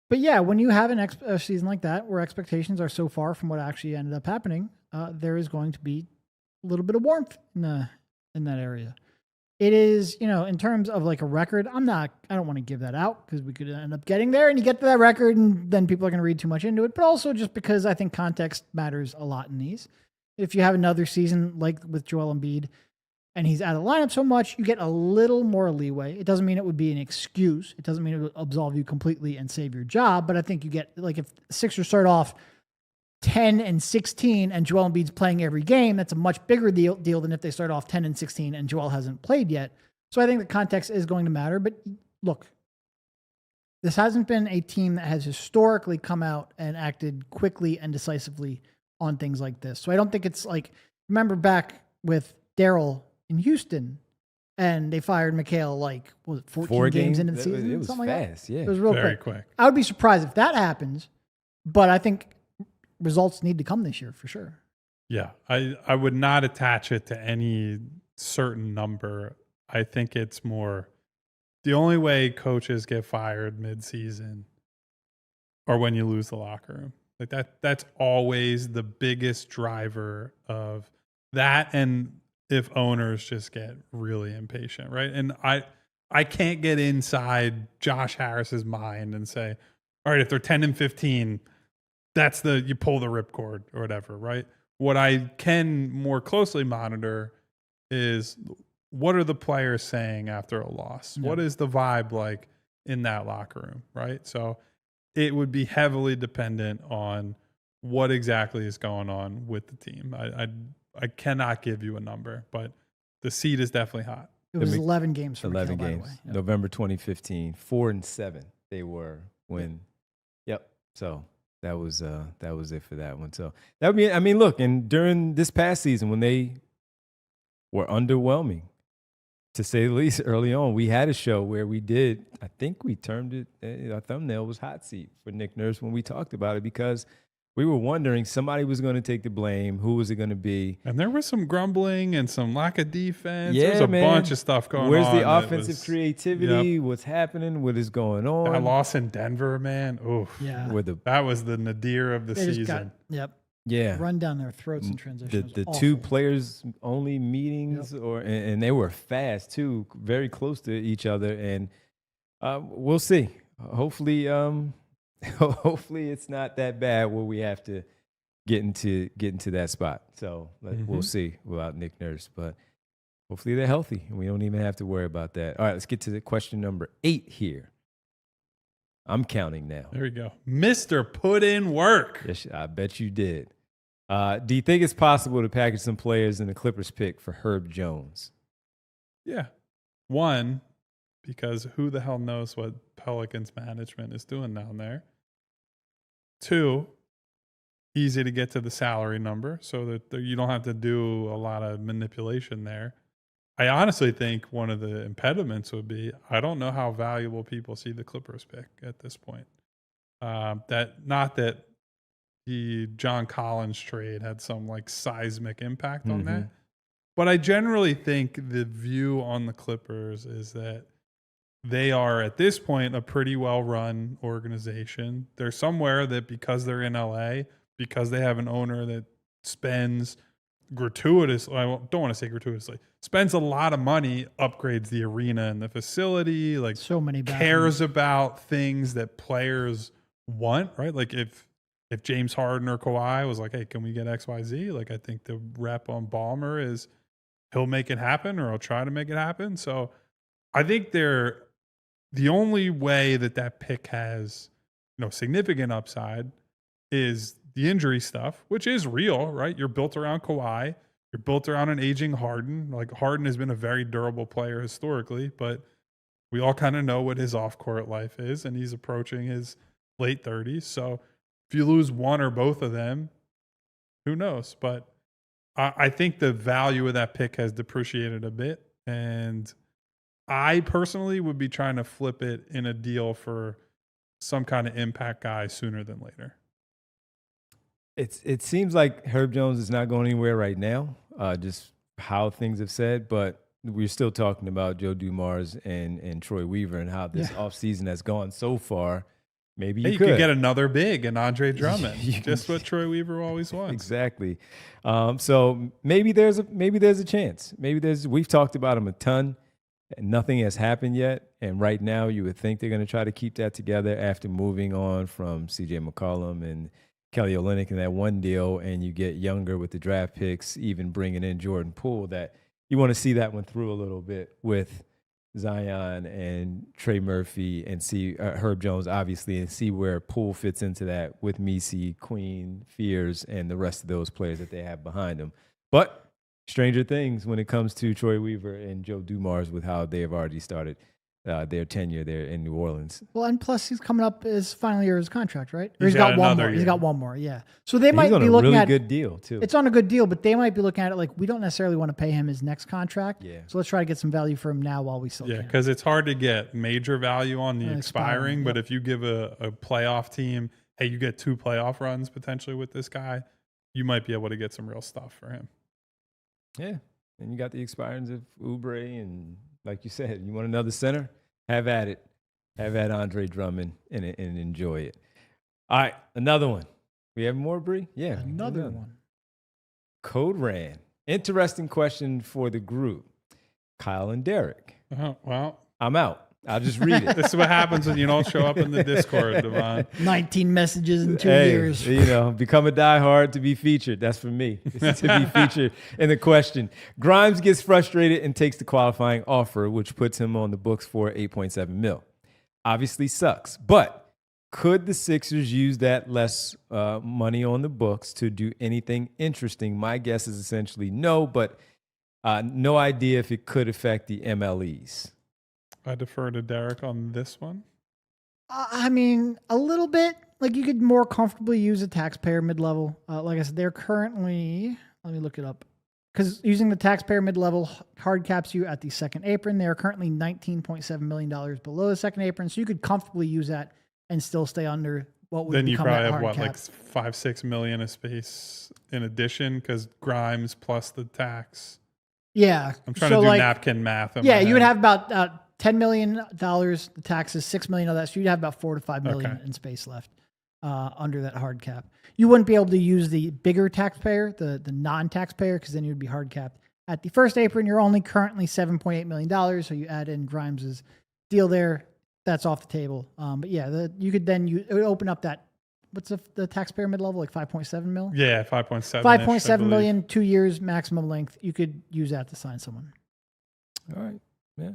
But yeah, when you have a season like that where expectations are so far from what actually ended up happening, there is going to be a little bit of warmth in that area. it is, in terms of like a record, I don't want to give that out because we could end up getting there and you get to that record and then people are going to read too much into it. But also just because I think context matters a lot in these. If you have another season like with Joel Embiid and he's out of the lineup so much, you get a little more leeway. It doesn't mean it would be an excuse. It doesn't mean it would absolve you completely and save your job. But I think you get, like, if the Sixers start off 10-16 and Joel Embiid's playing every game, that's a much bigger deal than if they start off 10-16 and Joel hasn't played yet. So I think the context is going to matter. But look, this hasn't been a team that has historically come out and acted quickly and decisively on things like this. So I don't think it's like, remember back with Daryl in Houston and they fired McHale like, what was it, 14 games into the season? It was something fast, like that? yeah. It was real Very quick. quick. I would be surprised if that happens, but I think results need to come this year for sure. Yeah, I would not attach it to any certain number. I think it's more the only way coaches get fired mid-season or when you lose the locker room. Like that's always the biggest driver of that, and if owners just get really impatient, right? And I can't get inside Josh Harris's mind and say, all right, if they're 10-15, that's you pull the ripcord or whatever, right? What I can more closely monitor is what are the players saying after a loss? Yeah. What is the vibe like in that locker room, right? So it would be heavily dependent on what exactly is going on with the team. I cannot give you a number, but the seed is definitely hot. It was 11 games for 11 McHale, games. by the way. Yep. November 2015, 4-7 they were when. Yep. So that was it for that one. So that would be. I mean, look, and during this past season when they were underwhelming, to say the least, early on, we had a show where we did. I think we termed it. Our thumbnail was hot seat for Nick Nurse when we talked about it because we were wondering somebody was going to take the blame. Who was it going to be? And there was some grumbling and some lack of defense. Yeah, There's a man. bunch of stuff going on. Where's the offensive creativity? Yep. What's happening? What is going on? That loss in Denver, man. Oof. Yeah. That was the nadir of the season. Yeah. Run down their throats in transition. The two players only meetings, and they were fast too, very close to each other. And we'll see. Hopefully, hopefully it's not that bad where we have to get into that spot. So we'll see without Nick Nurse, but hopefully they're healthy and we don't even have to worry about that. All right, let's get to the question number 8 here. I'm counting now. There we go. Mr. Put in Work. Yes, I bet you did. Do you think it's possible to package some players in the Clippers pick for Herb Jones? Yeah. One, because who the hell knows what Pelicans management is doing down there. 2, easy to get to the salary number so that you don't have to do a lot of manipulation there. I honestly think one of the impediments would be, I don't know how valuable people see the Clippers pick at this point. Not that the John Collins trade had some like seismic impact on that, but I generally think the view on the Clippers is that they are at this point a pretty well-run organization. They're somewhere that because they're in LA, because they have an owner that spends gratuitously, I don't want to say gratuitously, spends a lot of money, upgrades the arena and the facility, like so many cares about things that players want, right? Like if James Harden or Kawhi was like, hey, can we get XYZ? Like I think the rep on Ballmer is he'll make it happen or he'll try to make it happen. So I think the only way that pick has, significant upside is the injury stuff, which is real, right? You're built around Kawhi. You're built around an aging Harden. Like Harden has been a very durable player historically, but we all kind of know what his off-court life is, and he's approaching his late 30s. So if you lose one or both of them, who knows? But I think the value of that pick has depreciated a bit, and I personally would be trying to flip it in a deal for some kind of impact guy sooner than later. It seems like Herb Jones is not going anywhere right now, just how things have said, but we're still talking about Joe Dumars and Troy Weaver and how this offseason has gone so far. Maybe you could get another big and Andre Drummond. Just what Troy Weaver always wants. Exactly. So maybe there's a chance. We've talked about him a ton. Nothing has happened yet. And right now, you would think they're going to try to keep that together after moving on from CJ McCollum and Kelly Olynyk in that one deal. And you get younger with the draft picks, even bringing in Jordan Poole, that you want to see that one through a little bit with Zion and Trey Murphy and see Herb Jones, obviously, and see where Poole fits into that with Messi, Queen, Fears, and the rest of those players that they have behind them. But stranger things when it comes to Troy Weaver and Joe Dumars with how they have already started their tenure there in New Orleans. Well, and plus he's coming up his final year of his contract, right? Or He's he's got got one another more. He's year. got one more, yeah. So they He's might on be a looking really at good deal too. It's on a good deal, but they might be looking at it like we don't necessarily want to pay him his next contract. Yeah. So let's try to get some value for him now while we still Yeah, can. because it's hard to get major value on the On expiring, expiring, but yep. if you give a playoff team, hey, you get 2 playoff runs potentially with this guy, you might be able to get some real stuff for him. Yeah. And you got the expirings of Oubre, and like you said, you want another center? Have at it. Have at Andre Drummond and enjoy it. All right, another one. We have more, Bree? Yeah. Another one. Code Ran. Interesting question for the group. Kyle and Derek. Well, I'm out. I'll just read it. this is what happens when you don't show up in the Discord, Devon. 19 messages in 2 Hey, years. you know, become a diehard to be featured. That's for me. It's to be featured in the question. Grimes gets frustrated and takes the qualifying offer, which puts him on the books for $8.7 million. Obviously sucks, but could the Sixers use that less money on the books to do anything interesting? My guess is essentially no, but no idea if it could affect the MLEs. I defer to Derek on this one. I mean, a little bit. Like you could more comfortably use a taxpayer mid-level. Like I said, they're currently, let me look it up. Because using the taxpayer mid-level hard caps you at the second apron. They are currently $19.7 million below the second apron. So you could comfortably use that and still stay under what would Then you become probably that have hard what, cap. like 5-6 million of space in addition because Grimes plus the tax. Yeah. I'm trying so to do like, napkin math. Yeah, you would have about $10 million, the taxes, $6 million of that. So you'd have about $4 to $5 million Okay. in space left under that hard cap. You wouldn't be able to use the bigger taxpayer, the non-taxpayer, because then you'd be hard capped. At the first apron, you're only currently $7.8 million. So you add in Grimes's deal there, that's off the table. But yeah, you could then it would open up that. What's the taxpayer mid level, like 5.7 mil? Yeah, 5.7. 5.7 million, 2 years maximum length. You could use that to sign someone. All right. Yeah.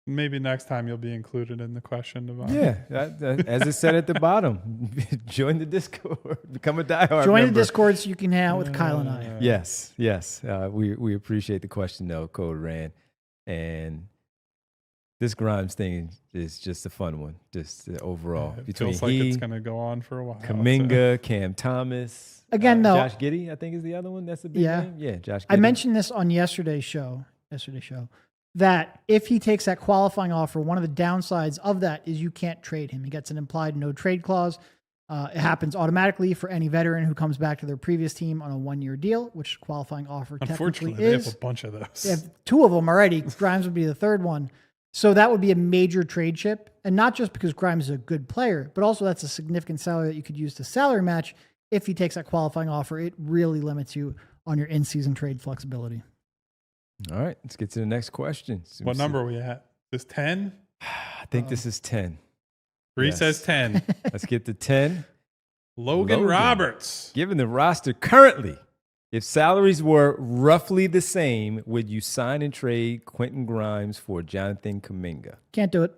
Maybe next time you'll be included in the question, Devon. Yeah. As it said at the bottom, join the Discord. Become a diehard Join member. the Discord so you can hang out with Kyle and I. Yes. We appreciate the question, though, Code Ran. And this Grimes thing is just a fun one, just overall. It Between feels like it's going to go on for a while. Kaminga, Cam Thomas. Again, though, Josh Giddey, I think, is the other one. That's the big name. Yeah, Josh Giddey. I mentioned this on yesterday's show, that if he takes that qualifying offer, one of the downsides of that is you can't trade him. He gets an implied no trade clause. It happens automatically for any veteran who comes back to their previous team on a 1-year deal, which qualifying offer Unfortunately, technically they is. have a bunch of those. They have 2 of them already. Grimes would be the 3rd one. So that would be a major trade chip. And not just because Grimes is a good player, but also that's a significant salary that you could use to salary match. If he takes that qualifying offer, it really limits you on your in-season trade flexibility. All right, let's get to the next question. What number are we at? Is 10? I think this is 10. Bree Yes. says 10. Let's get to 10. Logan Roberts. Given the roster currently, if salaries were roughly the same, would you sign and trade Quentin Grimes for Jonathan Kuminga? Can't do it.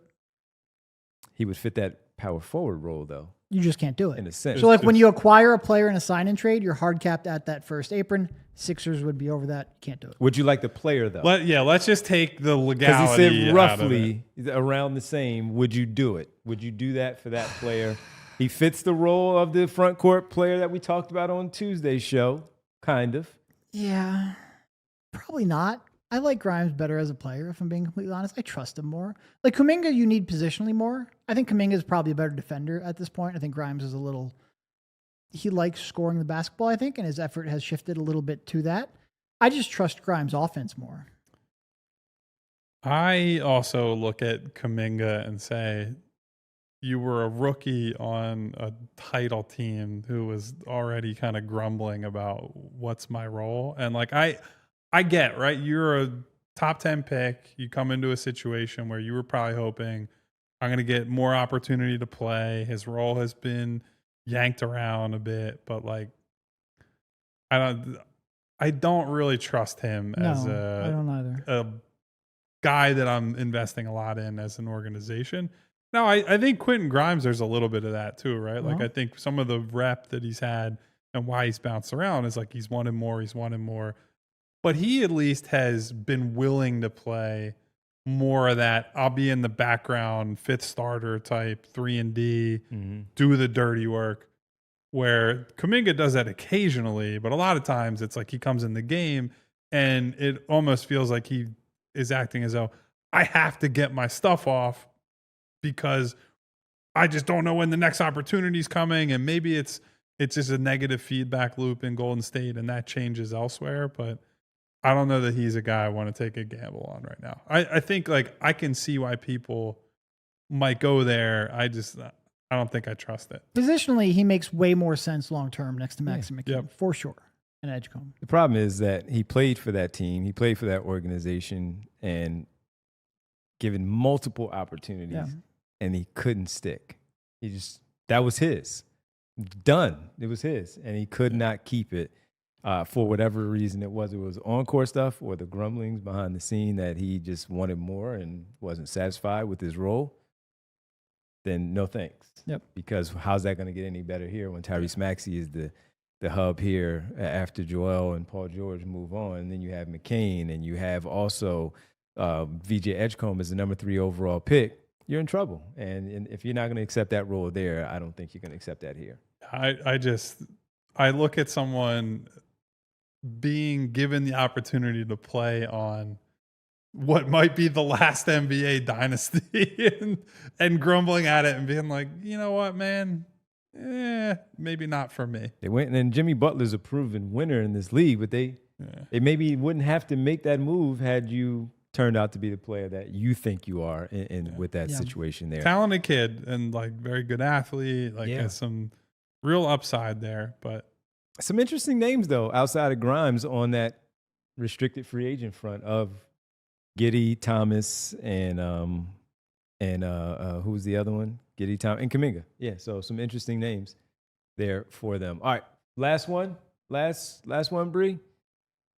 He would fit that power forward role, though, You just can't do it. in a sense. So like when you acquire a player in a sign and trade, you're hard capped at that first apron. Sixers would be over that. Can't do it. Would you like the player, though? Let's just take the Because legality he said out of roughly around the same. Would you do it? Would you do that for that player? He fits the role of the front court player that we talked about on Tuesday's show, kind of. Yeah, probably not. I like Grimes better as a player, if I'm being completely honest. I trust him more. Like Kuminga, you need positionally more. I think Kuminga is probably a better defender at this point. I think Grimes is he likes scoring the basketball, I think, and his effort has shifted a little bit to that. I just trust Grimes' offense more. I also look at Kuminga and say, you were a rookie on a title team who was already kind of grumbling about what's my role. And like, I get, right? You're a top 10 pick. You come into a situation where you were probably hoping, I'm going to get more opportunity to play. His role has been yanked around a bit, but like, I don't really trust him as I don't either. a guy that I'm investing a lot in as an organization. Now, I think Quentin Grimes, there's a little bit of that too, right? Like, I think some of the rep that he's had and why he's bounced around is like he's wanted more. But he at least has been willing to play more of that. I'll be in the background, fifth starter type, 3-and-D, do the dirty work. Where Kuminga does that occasionally, but a lot of times it's like he comes in the game and it almost feels like he is acting as though I have to get my stuff off because I just don't know when the next opportunity is coming. And maybe it's just a negative feedback loop in Golden State and that changes elsewhere. But I don't know that he's a guy I want to take a gamble on right now. I think like I can see why people might go there. I don't think I trust it. Positionally, he makes way more sense long term next to Maxey McKee, for sure. And Edgecombe. The problem is that he played for that team, he played for that organization, and given multiple opportunities, and he couldn't stick. That was his. Done. It was his, and he could not keep it for whatever reason it was. It was on-court stuff or the grumblings behind the scene that he just wanted more and wasn't satisfied with his role. Then no thanks. Yep. Because how's that going to get any better here when Tyrese Maxey is the hub here after Joel and Paul George move on? And then you have McCain, and you have also VJ Edgecombe as the number 3 overall pick. You're in trouble. And if you're not going to accept that role there, I don't think you're going to accept that here. I look at someone being given the opportunity to play on what might be the last NBA dynasty and grumbling at it and being like, you know what, man? Maybe not for me. They went, and Jimmy Butler's a proven winner in this league, but they maybe wouldn't have to make that move had you turned out to be the player that you think you are in with that situation there. Talented kid and like very good athlete, like has some real upside there. But some interesting names though, outside of Grimes on that restricted free agent front of Giddey, Thomas, and who's the other one? Giddey, Thomas, and Kuminga. Yeah, so some interesting names there for them. All right, last one, Bree.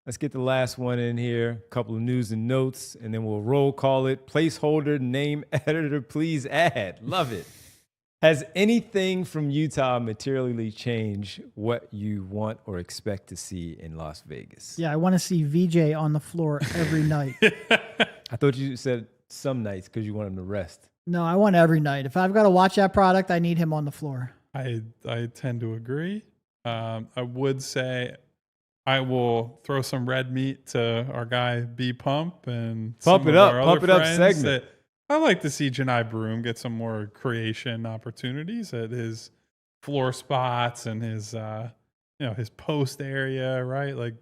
Let's get the last one in here. A couple of news and notes, and then we'll roll call it. Placeholder, name, editor, please add. Love it. Has anything from Utah materially changed what you want or expect to see in Las Vegas? Yeah, I want to see VJ on the floor every night. I thought you said some nights because you want him to rest. No, I want every night. If I've got to watch that product, I need him on the floor. I tend to agree. I would say I will throw some red meat to our guy B Pump and Pump it up segment. I like to see Janai Broom get some more creation opportunities at his floor spots and his his post area, right? Like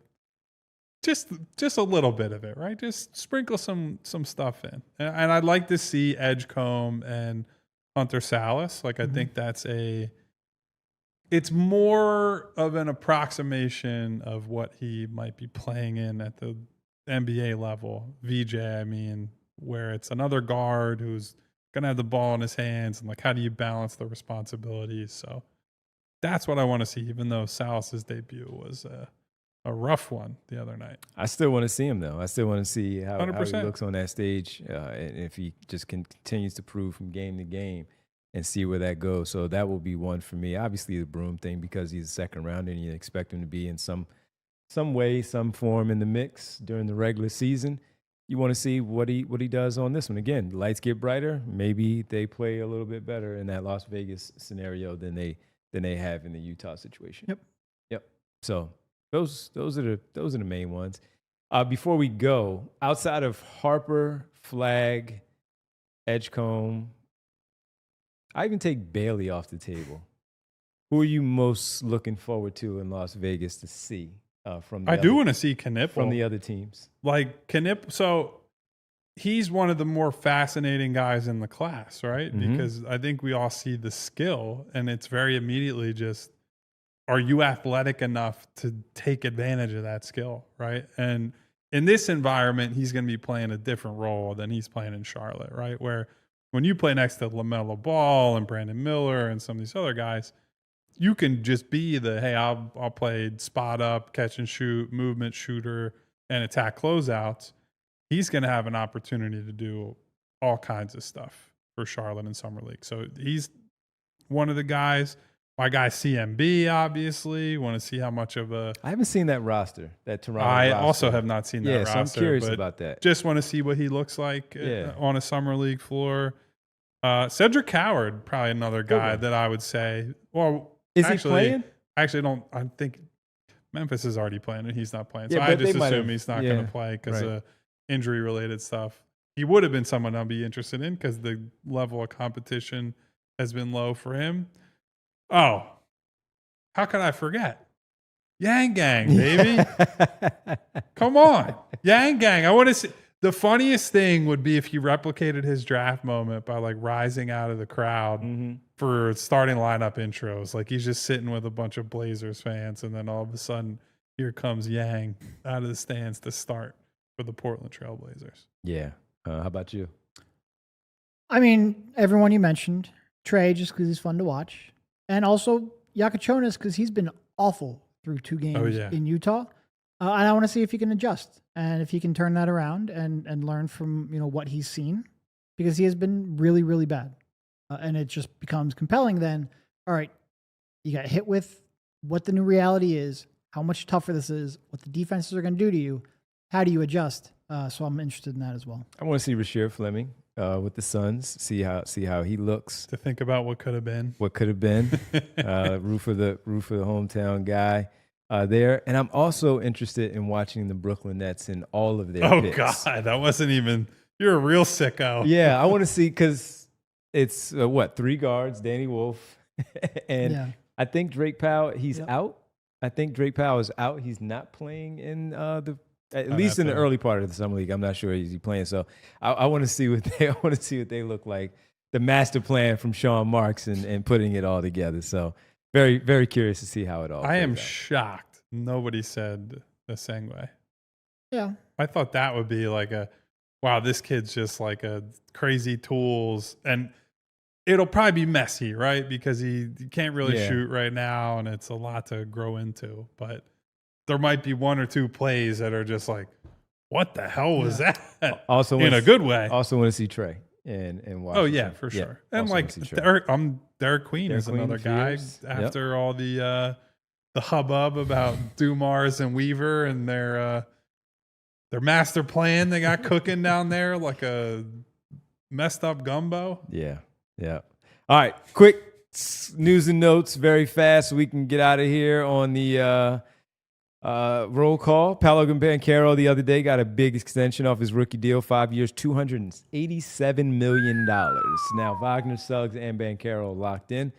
just a little bit of it, right? Just sprinkle some stuff in. And I'd like to see Edgecombe and Hunter Salas. Like I think it's more of an approximation of what he might be playing in at the NBA level. VJ, I mean, where it's another guard who's going to have the ball in his hands, and like, how do you balance the responsibilities? So that's what I want to see, even though Salas's debut was a rough one the other night. I still want to see him, though. I still want to see how he 100%. looks on that stage, and if he just continues to prove from game to game and see where that goes. So that will be one for me. Obviously, the Broom thing, because he's a second rounder and you expect him to be in some way, some form in the mix during the regular season. You want to see what he does on this one. Again, the lights get brighter. Maybe they play a little bit better in that Las Vegas scenario than they have in the Utah situation. Yep. So those are the main ones. Before we go, outside of Harper, Flag, Edgecombe, I even take Bailey off the table. Who are you most looking forward to in Las Vegas to see? I do want to see Knipple from the other teams. Like Knipple, so he's one of the more fascinating guys in the class, right? Mm-hmm. Because I think we all see the skill, and it's very immediately just, are you athletic enough to take advantage of that skill, right? And in this environment, he's going to be playing a different role than he's playing in Charlotte, right? Where when you play next to LaMelo Ball and Brandon Miller and some of these other guys, you can just be the, hey, I'll play spot up, catch and shoot, movement shooter, and attack closeouts. He's going to have an opportunity to do all kinds of stuff for Charlotte and Summer League. So he's one of the guys. My guy CMB, obviously. Want to see how much of a... I haven't seen that roster, that Toronto I roster. also have not seen that roster. Yeah, so I'm curious about that. Just want to see what he looks like on a Summer League floor. Cedric Howard, probably another guy that I would say. Well, is he playing? Actually, I think Memphis is already playing and he's not playing. So Yeah, I just assume he's not going to play because of injury-related stuff. He would have been someone I'd be interested in because the level of competition has been low for him. Oh, how could I forget? Yang Gang, baby. Come on. Yang Gang. I want to see. The funniest thing would be if he replicated his draft moment by like rising out of the crowd for starting lineup intros. Like he's just sitting with a bunch of Blazers fans, and then all of a sudden, here comes Yang out of the stands to start for the Portland Trail Blazers. Yeah. How about you? I mean, everyone you mentioned. Trey, just because he's fun to watch. And also Yakachonis, because he's been awful through 2 games in Utah. And I want to see if he can adjust and if he can turn that around and learn from what he's seen, because he has been really, really bad. And it just becomes compelling then. All right, you got hit with what the new reality is, how much tougher this is, what the defenses are going to do to you. How do you adjust? So I'm interested in that as well. I want to see Rasheed Fleming with the Suns. See how he looks. To think about what could have been. What could have been. Roof of the hometown guy there. And I'm also interested in watching the Brooklyn Nets in all of their picks. God, that wasn't even. You're a real sicko. Yeah, I want to see because it's 3 guards, Danny Wolf, and I think Drake Powell. He's out. I think Drake Powell is out. He's not playing in at least in the early part of the summer league. I'm not sure he's playing. So I want to see what they look like. The master plan from Sean Marks and putting it all together. So very, very curious to see how it all. I am shocked nobody said the Sengway. Yeah, I thought that would be like wow, this kid's just like a crazy tools, and it'll probably be messy, right? Because he can't really shoot right now, and it's a lot to grow into. But there might be 1 or 2 plays that are just like, what the hell was that? Also, in a good way. Also want to see Trey and Washington. Oh yeah, for sure. And like Derek Queen is another guy after all the hubbub about Dumars and Weaver and their master plan they got cooking down there like a messed up gumbo. Yeah. All right, quick news and notes, very fast, so we can get out of here on the roll call. Paolo Banchero the other day got a big extension off his rookie deal, 5 years, $287 million. Now Wagner, Suggs, and Banchero locked in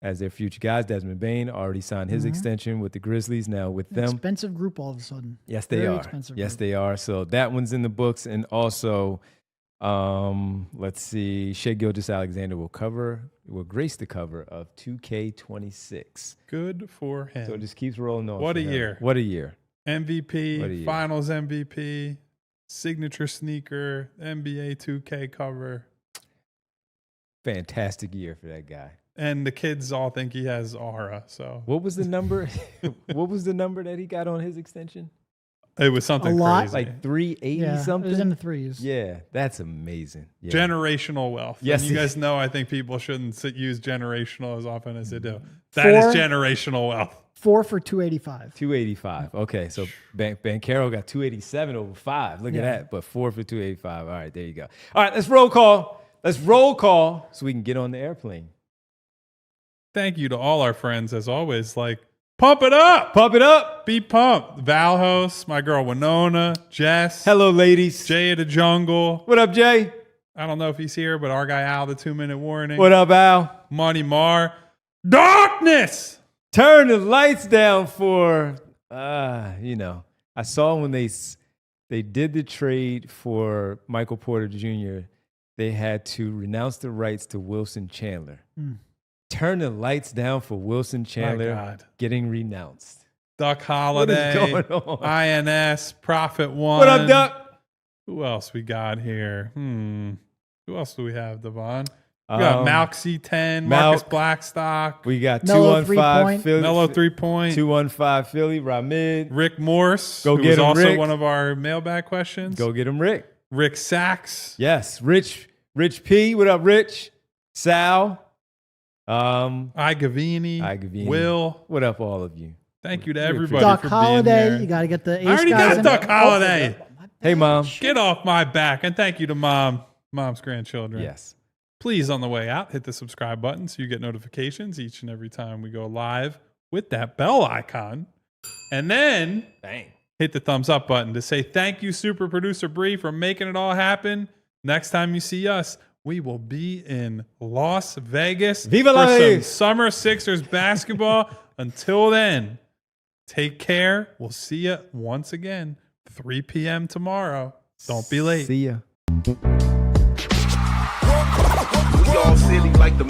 as their future guys. Desmond Bane already signed his extension with the Grizzlies. Now with them, expensive group all of a sudden. Yes, they are. Yes, they are. So that one's in the books, and also. Let's see. Shai Gilgeous-Alexander will grace the cover of 2K26. Good for him. So it just keeps rolling on. What a year. What a year. MVP, Finals MVP, signature sneaker, NBA 2K cover. Fantastic year for that guy. And the kids all think he has aura. So what was the number? What was the number that he got on his extension? It was something crazy. Like 380 something? It was in the 3s. Yeah, that's amazing. Yeah. Generational wealth. Yes. And you guys know I think people shouldn't use generational as often as they do. That is generational wealth. 4 for 285. 285. Okay, so Banchero got 287 over 5. Look at that. But 4 for 285. All right, there you go. All right, let's roll call. So we can get on the airplane. Thank you to all our friends, as always. Pump it up. Pump it up. Be pumped. Valhos, my girl Winona, Jess. Hello, ladies. Jay of the Jungle. What up, Jay? I don't know if he's here, but our guy Al, the 2-minute warning. What up, Al? Money Mar. Darkness. Turn the lights down for, I saw when they did the trade for Michael Porter Jr., they had to renounce the rights to Wilson Chandler. Turn the lights down for Wilson Chandler getting renounced. Duck Holiday, What is going on? INS, Prophet One. What up, Duck? Who else we got here? Who else do we have, Devon? We got Malk C10, Marcus Blackstock. We got Mellow 215 Philly. Mellow 3-point. 215 Philly, Ramid. Rick Morse, Go who get was him, also Rick. one of our mailbag questions. Go get him, Rick. Rick Sachs. Yes, Rich P. What up, Rich? Sal. I Gavini. Will. What up, all of you? Thank you to We everybody Duck for Holiday. being there. You got to get the ace I already guys got in. Duck Holiday. Hey, Mom. Get off my back. And thank you to Mom's grandchildren. Yes. Please, on the way out, hit the subscribe button so you get notifications each and every time we go live with that bell icon. And then hit the thumbs up button to say thank you, super producer Bree, for making it all happen. Next time you see us, we will be in Las Vegas Viva for la some Vegas. Summer Sixers basketball. Until then, take care. We'll see you once again, 3 p.m. tomorrow. Don't be late. See ya. We all silly like the